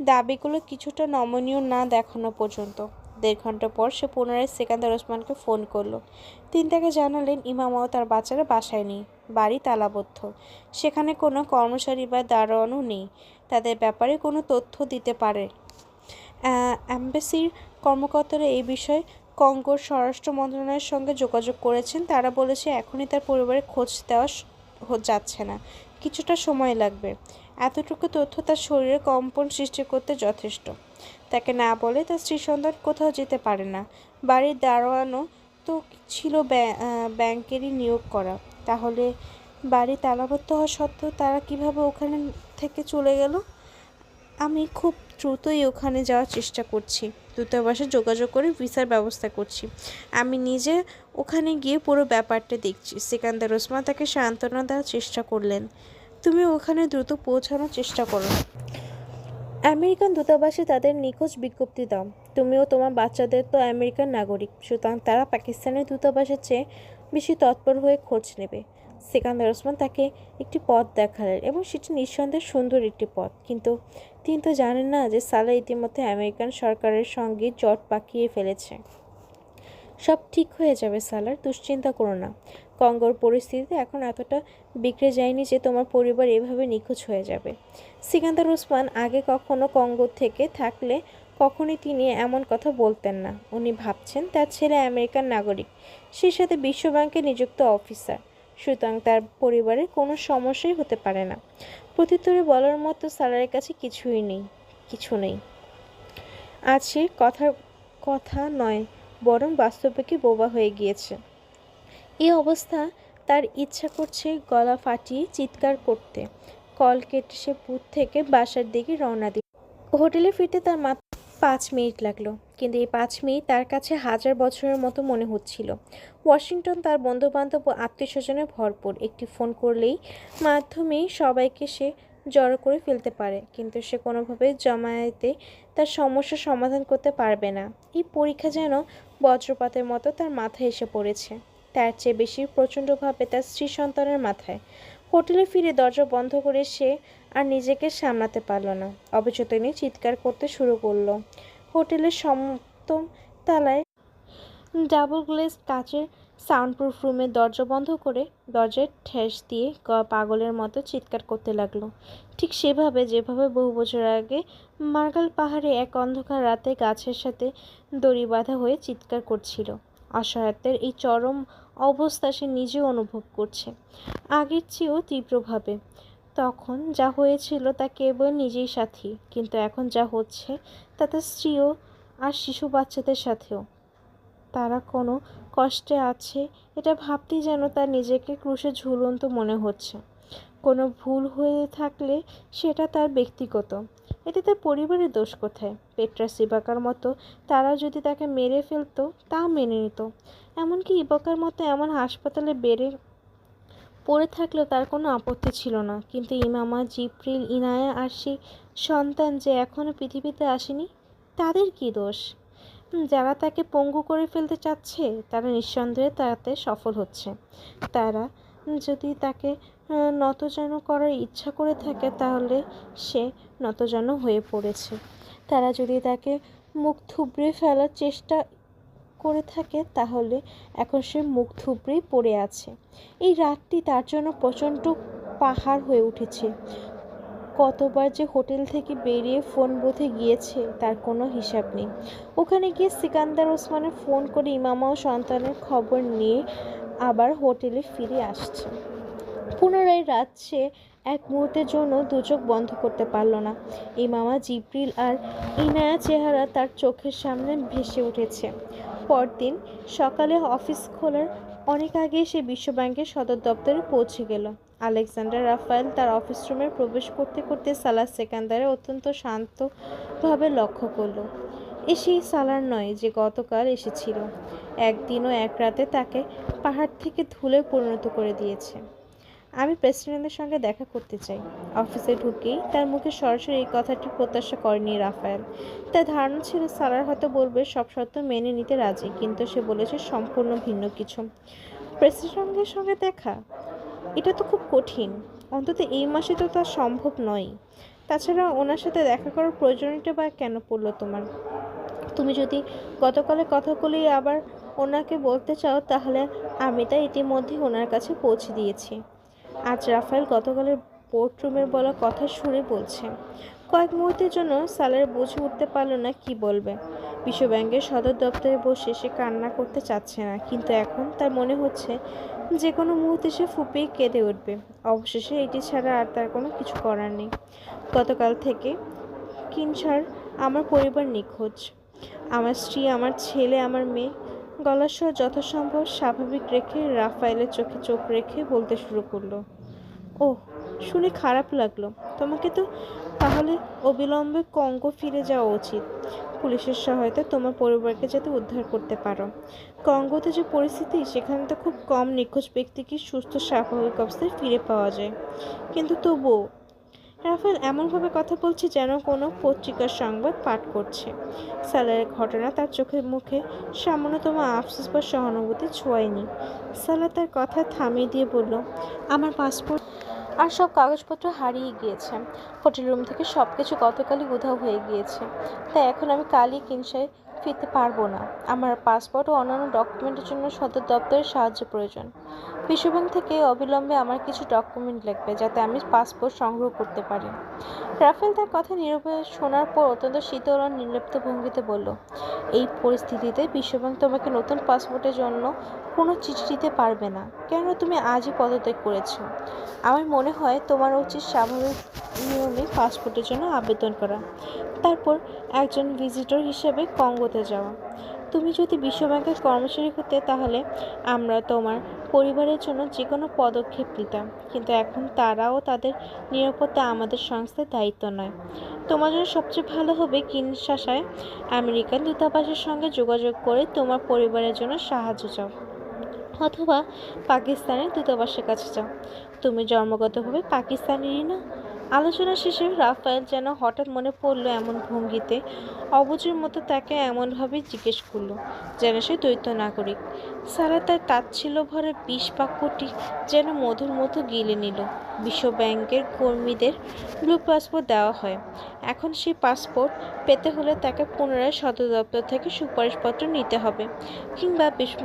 [SPEAKER 1] দাবিগুলো কিছুটা নমনীয় না দেখানো পর্যন্ত। 1.5 ঘন্টা পর সে পুনরায় সিকান্দার ওসমানকে ফোন করলো। তিনি তাকে জানালেন ইমাম ও তার বাচ্চারা বাসায় নেই, বাড়ি তালাবদ্ধ। সেখানে কোনো কর্মচারী বা দারোয়ানও নেই। তাদের ব্যাপারে কোনো তথ্য দিতে পারে। অ্যাম্বাসির কর্মকর্তারা এই বিষয়ে কঙ্গোর স্বরাষ্ট্র মন্ত্রণালয়ের সঙ্গে যোগাযোগ করেছেন। তারা বলেছে এখনই তার পরিবারের খোঁজ দেওয়া যাচ্ছে না, কিছুটা সময় লাগবে। এতটুকু তথ্য তার শরীরে কম্পন সৃষ্টি করতে যথেষ্ট। তাকে না বলে তার স্ত্রী সন্তান কোথাও যেতে পারে না। বাড়ির দারোয়ানও তো ছিল ব্যাংকেরই নিয়োগ করা। তাহলে বাড়ি তালাবদ্ধ হওয়া সত্ত্বেও তারা কিভাবে ওখানে থেকে চলে গেল? আমি খুব দ্রুতই ওখানে যাওয়ার চেষ্টা করছি, দূতাবাসে যোগাযোগ করে ভিসার ব্যবস্থা করছি। আমি নিজে ওখানে গিয়ে পুরো ব্যাপারটা দেখছি। সিকান্দার ওসমান তাকে সান্ত্বনা দেওয়ার চেষ্টা করলেন। তুমি ওখানে দ্রুত পৌঁছানোর চেষ্টা করো। আমেরিকান দূতাবাসে তাদের নিখোঁজ বিজ্ঞপ্তি দাও। তুমিও তোমার বাচ্চাদের তো আমেরিকান নাগরিক, সুতরাং তারা পাকিস্তানের দূতাবাসের চেয়ে বেশি তৎপর হয়ে খোঁজ নেবে। সিকান্দার ওসমান তাকে একটি পথ দেখালেন, এবং সেটি নিঃসন্দেহে সুন্দর একটি পথ। কিন্তু তিনি তো জানেন না যে সালা ইতিমধ্যে আমেরিকান সরকারের সঙ্গে জট পাকিয়ে ফেলেছে। সব ঠিক হয়ে যাবে সালার, দুশ্চিন্তা করো না। কঙ্গোর পরিস্থিতি এখন এতটা বিগড়ে যায়নি যে তোমার পরিবার এভাবে নিখোঁজ হয়ে যাবে। সিকান্দার ওসমান আগে কখনো কঙ্গো থেকে থাকলে কখনই তিনি এমন কথা বলতেন না। উনি ভাবছেন তার ছেলে আমেরিকান নাগরিক, সেই সাথে বিশ্বব্যাংকে নিযুক্ত অফিসার, সুতরাং তার পরিবারের কোনো সমস্যাই হতে পারে না। প্রত্যুত্তরে বলার মতো সালারের কাছে কিছু নেই। আছে কথার কথা নয়, বরং বাস্তবে কি বোবা হয়ে গিয়েছে। এই অবস্থা তার ইচ্ছা করছে গলা ফাটিয়ে চিৎকার করতে। কল কেটে সে বুথ থেকে বাসার দিকে রওনা দিল। হোটেলে ফিরতে তার মাত্র 5 মিনিট লাগলো, কিন্তু এই 5 মিনিট তার কাছে 1000 বছরের মতো মনে হচ্ছিল। ওয়াশিংটন তার বন্ধুবান্ধব ও আত্মীয়স্বজনে ভরপুর। একটি ফোন করলেই মাধ্যমেই সবাইকে সে জড়ো করে ফেলতে পারে, কিন্তু সে কোনোভাবে জমায়েতে তার সমস্যার সমাধান করতে পারবে না। এই পরীক্ষা যেন বজ্রপাতের মতো তার মাথায় এসে পড়েছে, তার চেয়ে বেশি প্রচণ্ডভাবে তার স্ত্রী সন্তানের মাথায়। হোটেলে ফিরে দরজা বন্ধ করে সে আর নিজেকে সামলাতে পারল না, অবচেতনে চিৎকার করতে শুরু করলো। হোটেলের সপ্তম তলায় ডাবল গ্লেজ কাচের সাউন্ডপ্রুফ রুমের দরজা বন্ধ করে দরজায় ঠেস দিয়ে পাগলের মতো চিৎকার করতে লাগলো, ঠিক সেভাবে যেভাবে বহু বছর আগে মার্গাল পাহাড়ে এক অন্ধকার রাতে গাছের সাথে দড়ি বাঁধা হয়ে চিৎকার করছিল। অসহায়ত্বের এই চরম অবস্থা সে নিজেও অনুভব করছে, আগের চেয়েও তীব্রভাবে। তখন যা হয়েছিল তা কেবল নিজেই সাথী, কিন্তু এখন যা হচ্ছে তা তার স্ত্রীও আর শিশু বাচ্চাদের সাথেও। তারা কোনো কষ্টে আছে এটা ভাবতেই যেন তার নিজেকে ক্রুশে ঝুলন্ত মনে হচ্ছে। কোনো ভুল হয়ে থাকলে সেটা তার ব্যক্তিগত, এতে তার পরিবারের দোষ কোথায়? পেট্রা ইবাকার মতো তারা যদি তাকে মেরে ফেলতো তা মেনে নিত, এমনকি ইবাকার মতো এমন হাসপাতালে বেড়ে পড়ে থাকলেও তার কোনো আপত্তি ছিল না। কিন্তু ইমামা, জিব্রিল, ইনায়া আর সেই সন্তান যে এখনও পৃথিবীতে আসেনি, তাদের কী দোষ? যারা তাকে পঙ্গু করে ফেলতে চাচ্ছে তারা নিঃসন্দেহে তাতে সফল হচ্ছে। তারা যদি তাকে নতজানু করার ইচ্ছা করে থাকে তাহলে সে নতজানু হয়ে পড়েছে। তারা যদি তাকে মুখ থুবড়ে ফেলার চেষ্টা করে থাকে তাহলে এখন সে মুখ থুবড়েই পড়ে আছে। এই রাতটি তার জন্য প্রচণ্ড পাহাড় হয়ে উঠেছে। কতবার যে হোটেল থেকে বেরিয়ে ফোন বুথে গিয়েছে তার কোনো হিসাব নেই। ওখানে গিয়ে সিকান্দার ওসমানের ফোন করে ইমামা ও সন্তানের খবর নিয়ে আবার হোটেলে ফিরে আসছে। পুনরায় রাত সে এক মুহূর্তের জন্য দুচোখ বন্ধ করতে পারল না। ইমামা, জিব্রিল আর ইনায়া চেহারা তার চোখের সামনে ভেসে উঠেছে। পরদিন সকালে অফিস খোলার অনেক আগে সে বিশ্বব্যাংকের সদর দপ্তরে পৌঁছে গেল। আলেকজান্ডার রাফায়েল তার অফিস রুমে প্রবেশ করতে করতে সালার সেকান্দারে অত্যন্ত শান্তভাবে লক্ষ্য করল। সেই সালার নয় যে গতকাল এসেছিল, একদিন ও এক রাতে তাকে পাহাড় থেকে ধুলে পরিণত করে দিয়েছে। আমি প্রেসিডেন্টের সঙ্গে দেখা করতে চাই। অফিসে ঢুকেই তার মুখে সরাসরি এই কথাটি প্রত্যাশা করেনি রাফায়েল। তার ধারণা ছিল সালার হয়তো বলবে সব শর্ত মেনে নিতে রাজি, কিন্তু সে বলেছে সম্পূর্ণ ভিন্ন কিছু। প্রেসিডেন্টের সঙ্গে দেখা, এটা তো খুব কঠিন, অন্তত এই মাসে তো তা সম্ভব নয়। তাছাড়া ওনার সাথে দেখা করার প্রয়োজনীয়তা বা কেন পড়লো তোমার? তুমি যদি গতকালের কথাগুলি আবার ওনাকে বলতে চাও তাহলে আমি তা ইতিমধ্যেই ওনার কাছে পৌঁছে দিয়েছি। আজ রাফায়েল গতকালের বোর্ডরুমের বলা কথা সুরে বলছে। কয়েক মুহূর্তের জন্য সালার বুঝে উঠতে পারল না কি বলবে। বিশ্বব্যাংকের সদর দপ্তরে বসে সে কান্না করতে চাচ্ছে না, কিন্তু এখন তার মনে হচ্ছে যে কোনো মুহূর্তে সে ফুপিয়ে কেঁদে উঠবে। অবশেষে এটি ছাড়া আর তার কোনো কিছু করার নেই। গতকাল থেকে কিনসার আমার পরিবার নিখোঁজ। আমার স্ত্রী, আমার ছেলে, আমার মেয়ে। গলার স্বর যথাসম্ভব স্বাভাবিক রেখে রাফায়েলের চোখে চোখ রেখে বলতে শুরু করলো, ওহ, শুনে খারাপ লাগলো। তোমাকে তো তাহলে অবিলম্বে কঙ্গো ফিরে যাওয়া উচিত। পুলিশের সহায়তায় তোমার পরিবারকে যাতে উদ্ধার করতে পারো। কঙ্গোতে যে পরিস্থিতি, সেখানে তো খুব কম নিখোঁজ ব্যক্তিকে সুস্থ স্বাভাবিক অবস্থায় ফিরে পাওয়া যায়। কিন্তু তবুও রাফায়েল এমনভাবে কথা বলছে যেন কোনো পত্রিকার সংবাদ পাঠ করছে। সালারের ঘটনা তার চোখের মুখে সামান্যতম আফসোস বা সহানুভূতি ছোঁয়ায়নি। সালা তার কথা থামিয়ে দিয়ে বলল, আমার পাসপোর্ট আর সব কাগজপত্র হারিয়ে গিয়েছে। হোটেল রুম থেকে সব কিছু গতকালই উধাও হয়ে গিয়েছে, তাই এখন আমি কালই কিনসায় ফিরতে পারবো না। আমার পাসপোর্ট ও অন্যান্য ডকুমেন্টের জন্য সদর দপ্তরের সাহায্য প্রয়োজন। বিশ্বব্যাংক থেকে অবিলম্বে আমার কিছু ডকুমেন্ট লাগবে যাতে আমি পাসপোর্ট সংগ্রহ করতে পারি। রাফায়েল তার কথা নীরবে শোনার পর অত্যন্ত শীতল ও নির্লিপ্ত ভঙ্গিতে বলল, এই পরিস্থিতিতে বিশ্বব্যাংক তোমাকে নতুন পাসপোর্টের জন্য কোনো চিঠি দিতে পারবে না। কেন তুমি আজই পদত্যাগ করেছ? আমার মনে হয় তোমার উচিত স্বাভাবিক নিয়মে পাসপোর্টের জন্য আবেদন করা, তারপর একজন ভিজিটর হিসেবে কঙ্গোতে যাওয়া। তুমি যদি বিশ্বব্যাংকের কর্মচারী হতে তাহলে আমরা তোমার পরিবারের জন্য যে কোনো পদক্ষেপ নিতাম, কিন্তু এখন তারাও তাদের নিরাপত্তা আমাদের সংস্থার দায়িত্ব নয়। তোমার জন্য সবচেয়ে ভালো হবে কিনশাসায় আমেরিকান দূতাবাসের সঙ্গে যোগাযোগ করে তোমার পরিবারের জন্য সাহায্য চাও, অথবা পাকিস্তানের দূতাবাসের কাছে যাও। তুমি জন্মগতভাবে পাকিস্তানেরই না? আলোচনা শেষে রাফায়েল যেন হঠাৎ মনে পড়ল এমন ভঙ্গিতে অবুঝের মতো তাকে এমনভাবে জিজ্ঞেস করলো যেন সে দ্বৈত নাগরিক। সারা তার তাচ্ছিল্য ভরা ২০ বাক্যটি যেন মধুর মতো গিলে নিল। বিশ্ব ব্যাংকের কর্মীদের ব্লু পাসপোর্ট দেওয়া হয়। এখন সেই পাসপোর্ট পেতে হলে তাকে পুনরায় সদর দপ্তর থেকে সুপারিশপত্র নিতে হবে, কিংবা বিশ্ব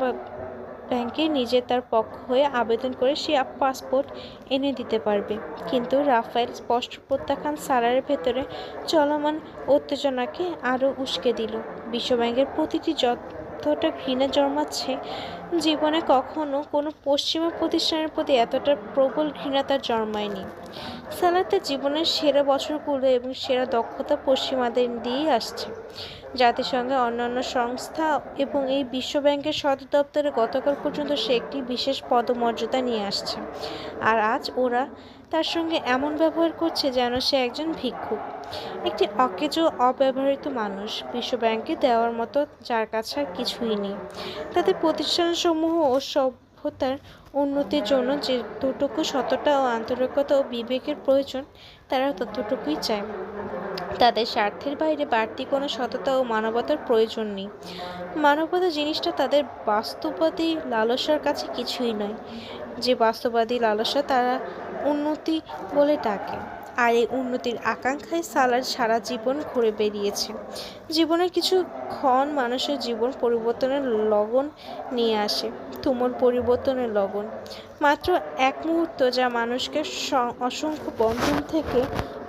[SPEAKER 1] ব্যাংকে নিজে তার পক্ষ হয়ে আবেদন করে সে পাসপোর্ট এনে দিতে পারবে। কিন্তু রাফায়েল স্পষ্ট প্রত্যাখ্যান সারার ভেতরে চলমান উত্তেজনাকে আরও উস্কে দিল। বিশ্বব্যাংকের প্রতিটি যতটা ঘৃণা জন্মাচ্ছে, জীবনে কখনো কোনো পশ্চিমা প্রতিষ্ঠানের প্রতি এতটা প্রবল ঘৃণা তার জন্মায়নি। সালাহ তার জীবনের সেরা বছরগুলো এবং সেরা দক্ষতা পশ্চিমাদের দিয়েই আসছে। জাতিসংঘের অন্যান্য সংস্থা এবং এই বিশ্বব্যাংকের সদর দপ্তরে গতকাল পর্যন্ত সে একটি বিশেষ পদমর্যাদা নিয়ে আসছে, আর আজ ওরা তার সঙ্গে এমন ব্যবহার করছে যেন সে একজন ভিক্ষুক, একটি অকেজো অব্যবহৃত মানুষ। বিশ্বব্যাংকে দেওয়ার মতো যার কাছে আর কিছুই নেই। তাদের প্রতিষ্ঠানসমূহ ও সভ্যতার উন্নতির জন্য যেটুকু সততা ও আন্তরিকতা ও বিবেকের প্রয়োজন, তারা ততটুকুই চায়। তাদের স্বার্থের বাইরে বাড়তি কোনো সততা ও মানবতার প্রয়োজন নেই। মানবতা জিনিসটা তাদের বাস্তববাদী লালসার কাছে কিছুই নয়, যে বাস্তববাদী লালসা তারা উন্নতি বলে ডাকে। আর এই উন্নতির আকাঙ্ক্ষায় সালার সারা জীবন ঘুরে বেরিয়েছে। জীবনের কিছু ক্ষণ মানুষের জীবন পরিবর্তনের লগন নিয়ে আসে, তুমুল পরিবর্তনের লগন। মাত্র এক মুহূর্ত যা মানুষকে অসংখ্য বন্ধন থেকে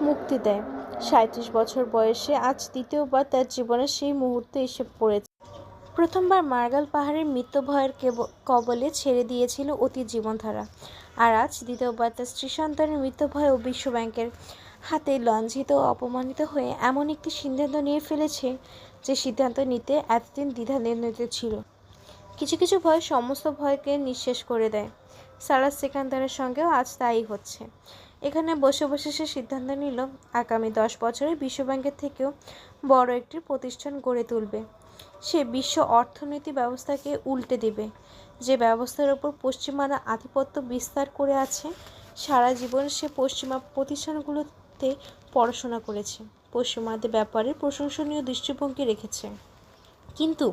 [SPEAKER 1] মুক্তি দেয়। ৩৭ বছর বয়সে আজ দ্বিতীয়বার তার জীবনে সেই মুহূর্তে এসে পড়েছে। প্রথমবার মার্গাল পাহাড়ের মৃত্যুভয়ের কবলে ছেড়ে দিয়েছিল অতীত জীবনধারা, আর আজ দ্বিতীয়বার তার স্ত্রী সন্তানের মৃত্যুভয় ও বিশ্বব্যাংকের হাতে লাঞ্ছিত ও অপমানিত হয়ে এমন একটি সিদ্ধান্ত নিয়ে ফেলেছে, যে সিদ্ধান্ত নিতে এতদিন দ্বিধাদ্বন্দ্ব ছিল। কিছু কিছু ভয় সমস্ত ভয়কে নিঃশেষ করে দেয়। সারাহ সিকান্দারের সঙ্গেও আজ তাই হচ্ছে। এখানে বসে বসে সে সিদ্ধান্ত নিল আগামী 10 বছরে বিশ্বব্যাংকের থেকেও বড় একটি প্রতিষ্ঠান গড়ে তুলবে। সে বিশ্ব অর্থনীতি ব্যবস্থাকে উল্টে দেবে, যে ব্যবস্থার ওপর পশ্চিমারা আধিপত্য বিস্তার করে আছে। সারা জীবন সে পশ্চিমা প্রতিষ্ঠানগুলোতে পড়াশোনা করেছে, পশ্চিমাদের ব্যাপারে প্রশংসনীয় দৃষ্টিভঙ্গি রেখেছে, কিন্তু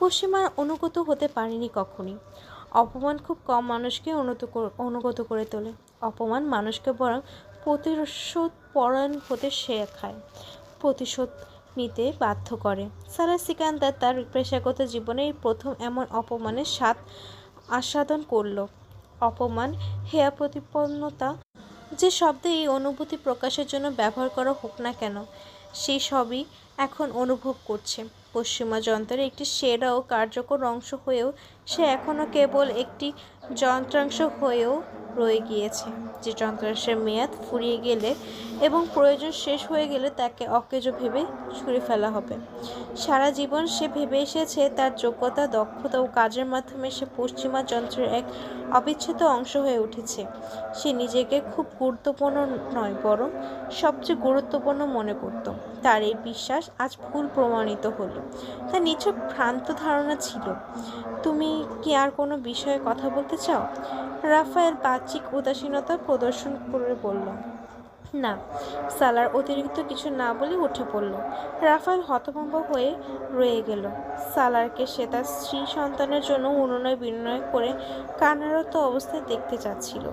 [SPEAKER 1] পশ্চিমারা অনুগত হতে পারেনি কখনই। অপমান খুব কম মানুষকে অনুগত করে তোলে। অপমান মানুষকে বরং প্রতিশোধ পরায়ণ হতে শেখায়, প্রতিশোধ নিতে বাধ্য করে। সারাহ সিকান্দার তার পেশাগত জীবনে এই প্রথম এমন অপমানের স্বাদ আস্বাদন করল। অপমান, হেয় প্রতিপন্নতা, যে শব্দে এই অনুভূতি প্রকাশের জন্য ব্যবহার করা হোক না কেন, সেই সবই এখন অনুভব করছে। পশ্চিমা যন্ত্রের একটি সেরা ও কার্যকর অংশ হয়েও সে এখনও কেবল একটি যন্ত্রাংশ হয়েও রয়ে গিয়েছে, যে যন্ত্রাংশের মেয়াদ ফুরিয়ে গেলে এবং প্রয়োজন শেষ হয়ে গেলে তাকে অকেজো ভেবে ছুঁড়ে ফেলা হবে। সারা জীবন সে ভেবে এসেছে তার যোগ্যতা, দক্ষতা ও কাজের মাধ্যমে সে পশ্চিমা যন্ত্রের এক অবিচ্ছেদ্য অংশ হয়ে উঠেছে। সে নিজেকে খুব গুরুত্বপূর্ণ নয়, বরং সবচেয়ে গুরুত্বপূর্ণ মনে করত। তার এই বিশ্বাস আজ ভুল প্রমাণিত হলো। তার নিছক ভ্রান্ত ধারণা ছিল। তুমি কি আর কোনো বিষয়ে কথা বলতে চাও? রাফায়েল বাহ্যিক উদাসীনতা প্রদর্শন করে বলল। না। সালার অতিরিক্ত কিছু না বলে উঠে পড়ল। রাফায়েল হতভম্ব হয়ে রয়ে গেল। সালারকে সে তার স্ত্রী সন্তানের জন্য অনুনয় বিনয় করে কান্নারত অবস্থায় দেখতে চাচ্ছিল।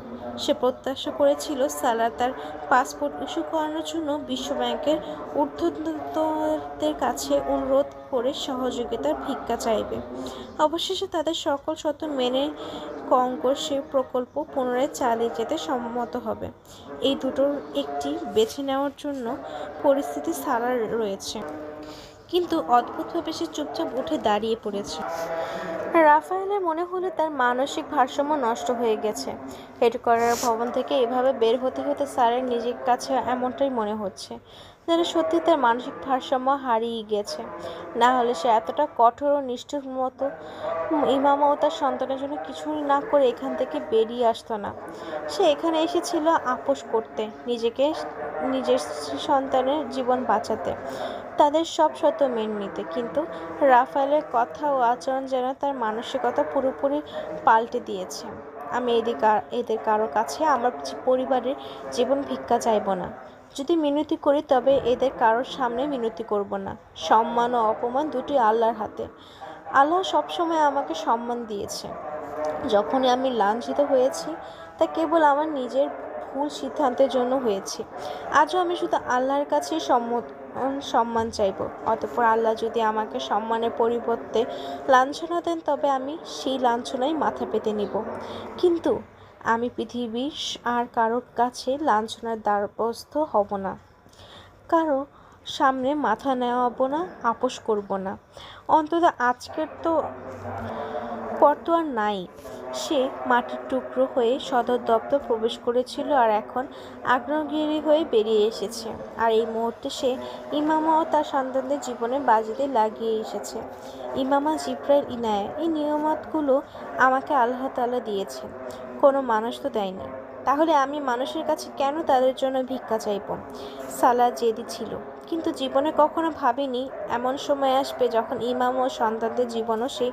[SPEAKER 1] সে প্রত্যাশা করেছিল সালার তার পাসপোর্ট ইস্যু করানোর জন্য বিশ্বব্যাংকের ঊর্ধ্বতনদের কাছে অনুরোধ করে সহযোগিতার ভিক্ষা চাইবে। অবশেষে তাদের সকল শর্ত মেনে কঙ্কর সে প্রকল্প পুনরায় চালিয়ে যেতে সম্মত হবে। এই দুটোর একটি বেছে নেওয়ার জন্য পরিস্থিতি সালার রয়েছে, কিন্তু অদ্ভুতভাবে সে চুপচাপ উঠে দাঁড়িয়ে পড়েছে। রাফায়েলের মনে হলো তার মানসিক ভারসাম্য নষ্ট হয়ে গেছে। হেডকোয়ার্টার ভবন থেকে এভাবে বের হতে হতে স্যারের নিজের কাছে এমনটাই মনে হচ্ছে, যেন সত্যি তার মানসিক ভারসাম্য হারিয়ে গেছে। না হলে সে এতটা কঠোর ও নিষ্ঠুর মতো ইমামা ও তার সন্তানের জন্য কিছুই না করে এখান থেকে বেরিয়ে আসতো না। সে এখানে এসেছিল আপোষ করতে, নিজের স্ত্রী সন্তানের জীবন বাঁচাতে, তাদের সব শর্ত মেনে নিতে। কিন্তু রাফায়েলের কথা ও আচরণ যেন তার মানসিকতা পুরোপুরি পাল্টে দিয়েছে। আমি এদের কারো কাছে আমার পরিবারের জীবন ভিক্ষা চাইব না। যদি মিনতি করি তবে এদের কারোর সামনে মিনতি করব না। সম্মান ও অপমান দুটি আল্লাহর হাতে। আল্লাহ সবসময় আমাকে সম্মান দিয়েছে। যখনই আমি লাঞ্ছিত হয়েছি তা কেবল আমার নিজের ভুল সিদ্ধান্তের জন্য হয়েছে। আজও আমি শুধু আল্লাহর কাছেই সম্মান চাইব। অতঃপর আল্লাহ যদি আমাকে সম্মানের পরিবর্তে লাঞ্ছনা দেন তবে আমি সেই লাঞ্ছনায় মাথা পেতে নিব। কিন্তু আমি পৃথিবীর আর কারোর কাছে লাঞ্ছনার দ্বারস্থ হব না, কারো সামনে মাথা নেওয়াব না, আপোষ করব না। অন্তত আজকের পর তো আর নাই। সে মাটির টুকরো হয়ে সদর দপ্তর প্রবেশ করেছিল আর এখন আগ্নেয়গিরি হয়ে বেরিয়ে এসেছে। আর এই মুহূর্তে সে ইমামা ও তার সন্তানদের জীবনে বাজিতে লাগিয়ে এসেছে। ইমামা, জিব্রাইল, ইনায়া, এই নিয়ামতগুলো আমাকে আল্লাহ তাআলা দিয়েছেন, কোনো মানুষ তো দেয়নি। তাহলে আমি মানুষের কাছে কেন তাদের জন্য ভিক্ষা চাইব? সালাহ জেদি ছিল, কিন্তু জীবনে কখনো ভাবিনি এমন সময় আসবে যখন ইমাম ও সন্তানদের জীবনও সেই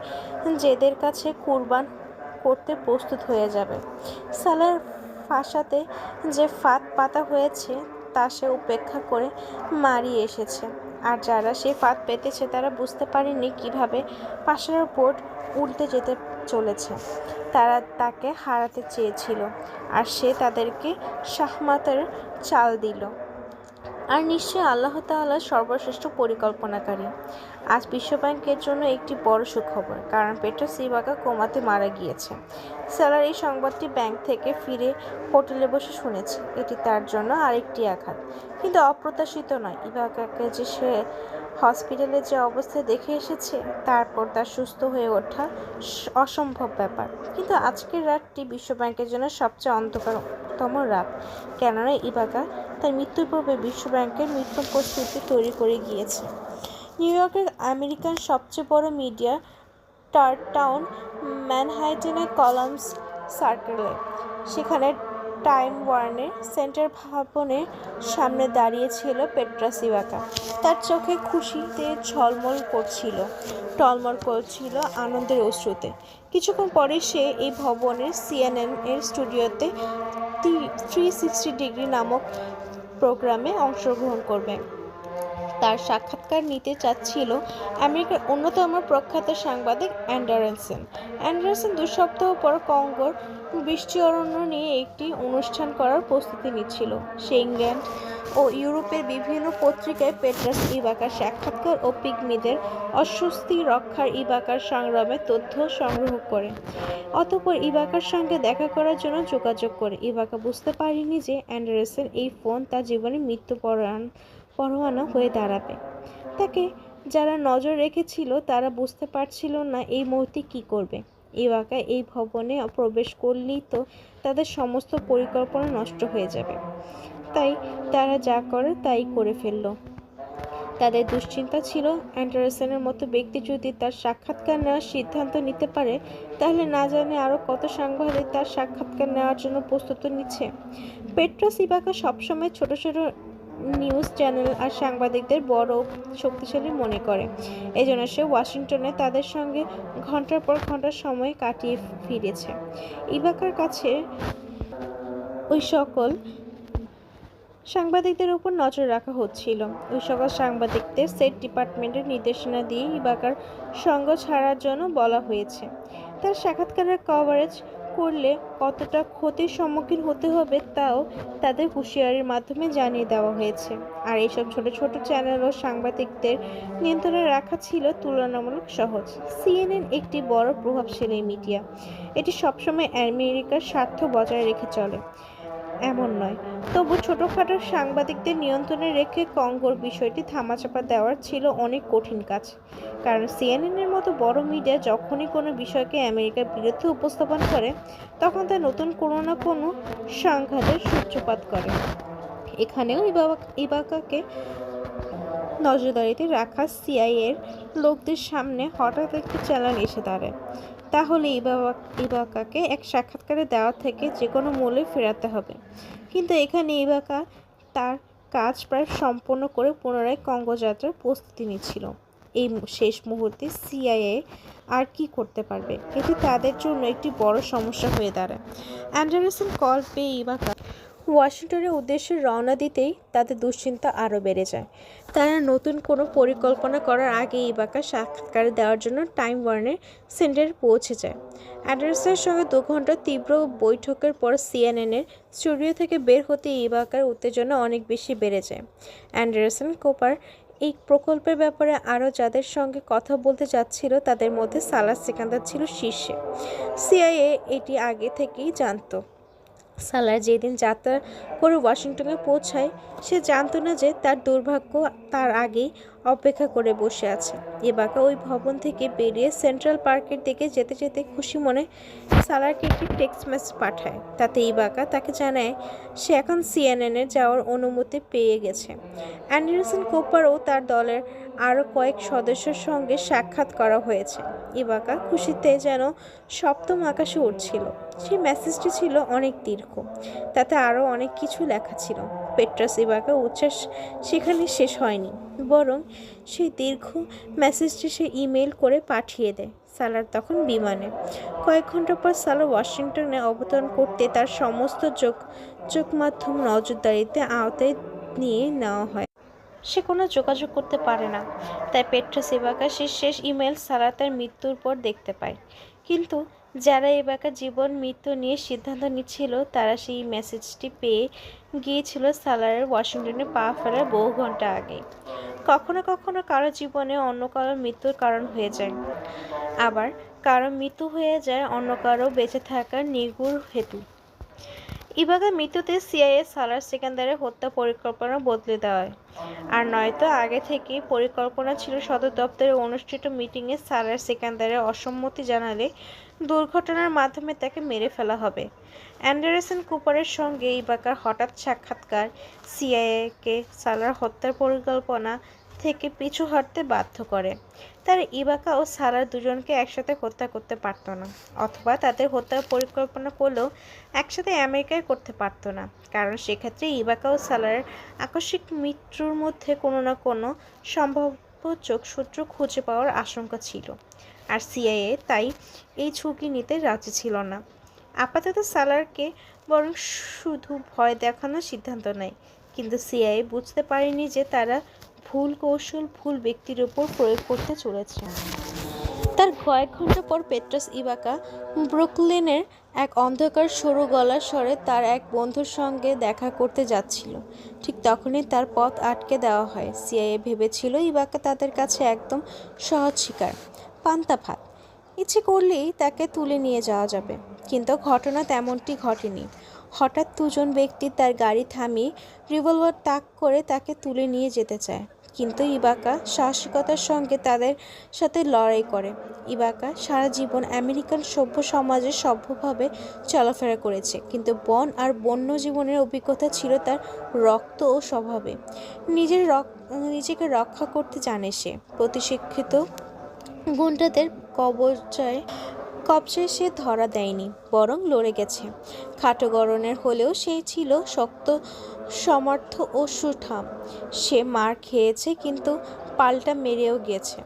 [SPEAKER 1] জেদের কাছে কুরবান করতে প্রস্তুত হয়ে যাবে। সালার ফাঁসাতে যে ফাঁদ পাতা হয়েছে তা সে উপেক্ষা করে মারিয়ে এসেছে। আর যারা সে ফাঁদ পেতেছে তারা বুঝতে পারেনি কিভাবে পাশের বোর্ড উল্টে যেতে চলেছে। তারা তাকে হারাতে চেয়েছিল আর সে তাদেরকে শাহমাতের চাল দিল। আর নিশ্চয়ই আল্লাহ তাআলা সর্বশ্রেষ্ঠ পরিকল্পনাকারী। আজ বিশ্বব্যাংকের জন্য একটি বড় সুখবর, কারণ পেট্রোস ইবাকা কোমাতে মারা গিয়েছে। সালার এই সংবাদটি ব্যাংক থেকে ফিরে হোটেলে বসে শুনেছে। এটি তার জন্য আরেকটি আঘাত, কিন্তু অপ্রত্যাশিত নয়। ইবাকাকে যে সে হসপিটালে যে অবস্থায় দেখে এসেছে, তারপর তার সুস্থ হয়ে ওঠা অসম্ভব ব্যাপার। কিন্তু আজকের রাতটি বিশ্বব্যাংকের জন্য সবচেয়ে অন্ধকারতম রাত, কেননা ইবাকা তার মৃত্যুর পূর্বে বিশ্বব্যাংকের মৃত্যু প্রস্তুতি তৈরি করে গিয়েছে। নিউ ইয়র্কের আমেরিকার সবচেয়ে বড় মিডিয়া টাউন ম্যানহাটনের কলাম্স সার্কেলে, সেখানে টাইম ওয়ার্নার সেন্টার ভবনের সামনে দাঁড়িয়ে ছিল পেট্রাস ইবাকা। তার চোখে খুশিতে টলমল করছিল আনন্দের অশ্রুতে। কিছুক্ষণ পরে সে এই ভবনের CNN এর স্টুডিওতে 360 ডিগ্রি নামক প্রোগ্রামে অংশগ্রহণ করবে। তার সাক্ষাৎকার নিতে চাচ্ছিল আমেরিকার অন্যতম প্রখ্যাত সাংবাদিক অ্যান্ডারসন 2 সপ্তাহ পর কঙ্গোর বৃষ্টি অরণ্য নিয়ে একটি অনুষ্ঠান করার প্রস্তুতি নিচ্ছিল। সে ইংল্যান্ড ও ইউরোপের বিভিন্ন পত্রিকায় পেট্রাস ইবাকার সাক্ষাৎকার ও পিগমিদের অস্বস্তি রক্ষার ইবাকার সংগ্রামে তথ্য সংগ্রহ করে। অতঃপর ইবাকার সঙ্গে দেখা করার জন্য যোগাযোগ করে। ইবাকা বুঝতে পারেনি যে অ্যান্ডারসন এই ফোন তার জীবনে মৃত্যু পরোয়ানা হয়ে দাঁড়াবে। তাকে যারা নজর রেখেছিল তারা বুঝতে পারছিল না এই মুহূর্তে কী করবে। ইবাকা এই ভবনে প্রবেশ করলেই তো তাদের সমস্ত পরিকল্পনা নষ্ট হয়ে যাবে। তাই তারা যা করে তাই করে ফেলল। তাদের দুশ্চিন্তা ছিল, অ্যান্ডারসনের মতো ব্যক্তি যদি তার সাক্ষাৎকার নেওয়ার সিদ্ধান্ত নিতে পারে, তাহলে না জানে আরও কত সাংবাদিক তার সাক্ষাৎকার নেওয়ার জন্য প্রস্তুতি নিচ্ছে। পেট্রাস ইবাকা সবসময় ছোট ছোট নিউজ চ্যানেল আর সাংবাদিকদের বড় শক্তিশালী মনে করে। এজন্য সে ওয়াশিংটনে তাদের সঙ্গে ঘন্টার পর ঘন্টা সময় কাটিয়ে ফিরেছে। ইবাকার কাছে ওই সকল সাংবাদিকদের উপর নজর রাখা হচ্ছিল। ওই সকল সাংবাদিকদের স্টেট ডিপার্টমেন্টের নির্দেশনা দিয়ে ইবাকার সঙ্গ ছাড়ার জন্য বলা হয়েছে। তার সাক্ষাৎকারের কভারেজ করলে কতটা ক্ষতির সম্মুখীন হতে হবে তাও তাদের হুঁশিয়ারির মাধ্যমে জানিয়ে দেওয়া হয়েছে। আর এইসব ছোট ছোট চ্যানেল ও সাংবাদিকদের নিয়ন্ত্রণে রাখা ছিল তুলনামূলক সহজ। CNN একটি বড় প্রভাবশালী মিডিয়া। এটি সবসময় আমেরিকার স্বার্থ বজায় রেখে চলে এমন নয়, তবু ছোটোখাটো সাংবাদিকদের নিয়ন্ত্রণে রেখে কঙ্গোর বিষয়টি ধামাচাপা দেওয়ার ছিল অনেক কঠিন কাজ। কারণ CNN-এর মতো বড় মিডিয়া যখনই কোনো বিষয়কে আমেরিকার বিরুদ্ধে উপস্থাপন করে, তখন তা নতুন কোনো না কোনো সংঘাতের সূত্রপাত করে। এখানেও ইবাকাকে নজরদারিতে রাখা CIA-এর লোকদের সামনে হঠাৎ একটি চ্যালেঞ্জ এসে দাঁড়ায়। তাহলে ইবাকাকে এক সাক্ষাৎকারে দেওয়া থেকে যে কোনো মূল্যে ফেরাতে হবে। কিন্তু এখানে ইবাকা তার কাজ প্রায় সম্পন্ন করে পুনরায় কঙ্গো যাত্রার প্রস্তুতি নিচ্ছিল। এই শেষ মুহূর্তে সিআইএ আর কি করতে পারবে? এটি তাদের জন্য একটি বড় সমস্যা হয়ে দাঁড়ায়। অ্যান্ডারসন কল পেয়ে ইভাকা ওয়াশিংটনের উদ্দেশ্যে রওনা দিতেই তাদের দুশ্চিন্তা আরও বেড়ে যায়। তারা নতুন কোনো পরিকল্পনা করার আগে ইভাকা সাক্ষাৎকার দেওয়ার জন্য টাইম ওয়ার্নের সেন্টারে পৌঁছে যায়। অ্যান্ডারসনের সঙ্গে 2 ঘন্টার তীব্র বৈঠকের পর সিএনএনের স্টুডিও থেকে বের হতে ইভাকার উত্তেজনা অনেক বেশি বেড়ে যায়। অ্যান্ডারসন কোপার এই প্রকল্পের ব্যাপারে আরও যাদের সঙ্গে কথা বলতে যাচ্ছিল তাদের মধ্যে সালাহ সিকান্দার ছিল শীর্ষে। সিআইএ এটি আগে থেকেই জানত। সালাহ যেদিন যাত্রা করে ওয়াশিংটনে পৌঁছায় সে জানত না যে তার দুর্ভাগ্য তার আগেই অপেক্ষা করে বসে আছে। ইভাকা ওই ভবন থেকে বেরিয়ে সেন্ট্রাল পার্কের দিকে যেতে যেতে খুশি মনে সালাহকে একটি টেক্সট মেসেজ পাঠায়। তাতে ইভাকা তাকে জানায় সে এখন সিএনএনে যাওয়ার অনুমতি পেয়ে গেছে। অ্যান্ডারসন কোপার ও তার দলের আরও কয়েক সদস্যের সঙ্গে সাক্ষাৎ করা হয়েছে। ইভাকা খুশিতে যেন সপ্তম আকাশে উঠছিল। সেই মেসেজটি ছিল অনেক দীর্ঘ, তাতে আরও অনেক কিছু লেখা ছিল। পেট্রাস ইভাকার উচ্ছ্বাস সেখানে শেষ হয়নি, বরং সেই দীর্ঘ মেসেজটি সে ইমেল করে পাঠিয়ে দেয় সালার তখন বিমানে। কয়েক ঘন্টা পর সালার ওয়াশিংটনে অবতরণ করতে তার সমস্ত যোগাযোগ মাধ্যম নজরদারিতে আওতায় নিয়ে নেওয়া হয়। সে কোনো যোগাযোগ করতে পারে না, তাই পেট্রাস ইভাকা সে শেষ ইমেল সালাহ তার মৃত্যুর পর দেখতে পায়। কিন্তু যারা ইভাকার জীবন মৃত্যু নিয়ে সিদ্ধান্ত নিচ্ছিল তারা সেই মেসেজটি পেয়ে গিয়েছিল সালারের ওয়াশিংটনে পা ফেলার বহু ঘন্টা আগে। কখনো কখনো কারো জীবনে অন্য কারো মৃত্যুর কারণ হয়ে যায়, আবার কারো মৃত্যু হয়ে যায় অন্য কারো বেঁচে থাকার নিগুড় হেতু। ইভাকার মৃত্যুতে সিআইএ সালার সিকান্দারের হত্যা পরিকল্পনা বদলে দেওয়া, আর নয়তো আগে থেকেই পরিকল্পনা ছিল সদর দপ্তরে অনুষ্ঠিত মিটিংয়ে সালার সিকান্দারের অসম্মতি জানালে দুর্ঘটনার মাধ্যমে তাকে মেরে ফেলা হবে। অ্যান্ডারসন কুপারের সঙ্গে ইভাকার হঠাৎ সাক্ষাৎকার সিআইএকে সালার হত্যার পরিকল্পনা থেকে পিছু হটতে বাধ্য করে। তারা ইভাকা ও সালার দুজনকে একসাথে হত্যা করতে পারত না, অথবা তাদের হত্যার পরিকল্পনা করলেও একসাথে আমেরিকায় করতে পারত না, কারণ সেক্ষেত্রে ইভাকা ও সালারের আকস্মিক মৃত্যুর মধ্যে কোনো না কোনো সম্ভাব্য যোগসূত্র খুঁজে পাওয়ার আশঙ্কা ছিল, আর সিআইএ তাই এই ঝুঁকি নিতে রাজি ছিল না। আপাতত সালারকে বরং শুধু ভয় দেখানোর সিদ্ধান্ত নেয়, কিন্তু সিআইএ বুঝতে পারেনি যে তারা ভুল কৌশল ভুল ব্যক্তির উপর প্রয়োগ করতে চলেছে। তার কয়েক ঘন্টা পর পেট্রাস ইভাকা ব্রুকলিনের এক অন্ধকার সরু গলার স্বরে তার এক বন্ধুর সঙ্গে দেখা করতে যাচ্ছিল। ঠিক তখনই তার পথ আটকে দেওয়া হয়। সিআইএ ভেবেছিল ইভাকা তাদের কাছে একদম সহজ শিকার, পান্তা ভাত। ইচ্ছে করলেই তাকে তুলে নিয়ে যাওয়া যাবে, কিন্তু ঘটনা তেমনটি ঘটেনি। হঠাৎ দুজন ব্যক্তি তার গাড়ি থামিয়ে রিভলভার তাক করে তাকে তুলে নিয়ে যেতে চায়, কিন্তু ইভাকা সাহসিকতার সঙ্গে তাদের সাথে লড়াই করে। ইভাকা সারা জীবন আমেরিকান সভ্য সমাজে সভ্যভাবে চলাফেরা করেছে, কিন্তু বন আর বন্য জীবনের অভিজ্ঞতা ছিল তার রক্ত ও স্বভাবে। নিজেকে রক্ষা করতে জানে সে। প্রতিশিক্ষিত গুন্ডাদের কবজায় সে ধরা দেয়নি, বরং লড়ে গেছে। খাটো গড়নের হলেও সে ছিল শক্ত, সমর্থ ও সুঠাম। সে মার খেয়েছে, কিন্তু পাল্টা মেরেও গেছে।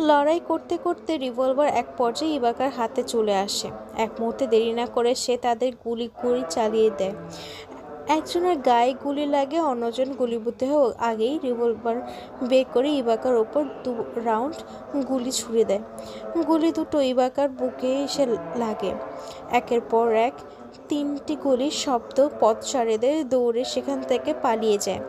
[SPEAKER 1] লড়াই করতে করতে রিভলভার এক পর্যায়ে ইভাকার হাতে চলে আসে। এক মুহূর্তে দেরি না করে সে তাদের গুলি চালিয়ে দেয়। একজনের গায়ে গুলি লাগে, অন্যজন গুলিবিদ্ধ হয়ে আগেই রিভলভার বের করে ইভাকার ওপর 2 রাউন্ড গুলি ছুড়ে দেয়। গুলি দুটো ইভাকার বুকে এসে লাগে। একের পর এক 3টি গুলির শব্দ পথচারীদের দৌড়ে সেখান থেকে পালিয়ে যায়।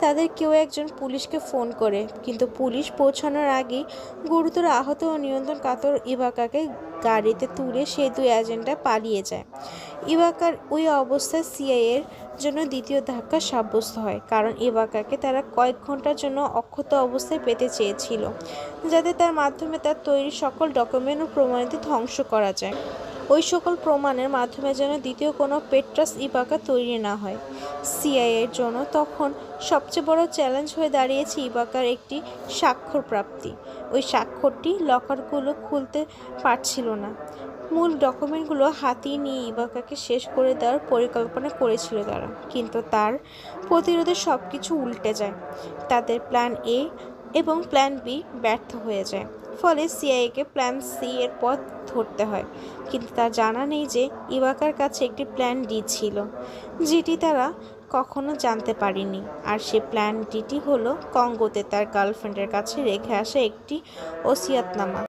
[SPEAKER 1] তাদের কেউ একজন পুলিশকে ফোন করে, কিন্তু পুলিশ পৌঁছানোর আগেই গুরুতর আহত ও নিয়ন্ত্রণ কাতর ইভাকাকে গাড়িতে তুলে সেই 2 এজেন্টরা পালিয়ে যায়। ইভাকার ওই অবস্থায় সিআইএর জন্য দ্বিতীয় ধাক্কা সাব্যস্ত হয়, কারণ ইভাকাকে তারা কয়েক ঘন্টার জন্য অক্ষত অবস্থায় পেতে চেয়েছিল, যাতে তার মাধ্যমে তার তৈরি সকল ডকুমেন্ট ও প্রমাণাদি ধ্বংস করা যায়। ওই সকল প্রমাণের মাধ্যমে যেন দ্বিতীয় কোনো পেট্রাস ইভাকা তৈরি না হয়। সিআইএর জন্য তখন সবচেয়ে বড় চ্যালেঞ্জ হয়ে দাঁড়িয়েছে ইভাকার একটি স্বাক্ষর প্রাপ্তি। ওই স্বাক্ষরটি লকারগুলো খুলতে পারছিল না। মূল ডকুমেন্টগুলো হাতিয়ে নিয়ে ইভাকাকে শেষ করে দেওয়ার পরিকল্পনা করেছিল তারা, কিন্তু তার প্রতিরোধে সব কিছু উল্টে যায়। তাদের প্ল্যান এ এবং প্ল্যান বি ব্যর্থ হয়ে যায়। ফলে সিআইএকে প্ল্যান সি এর পথ ধরতে হয়, কিন্তু তার জানা নেই যে ইভাকার কাছে একটি প্ল্যান ডি ছিল, যেটি তারা কখনো জানতে পারেনি। আর সে প্ল্যান ডিটি হলো কঙ্গোতে তার গার্লফ্রেন্ডের কাছে রেখে আসা একটি ওসিয়তনামা।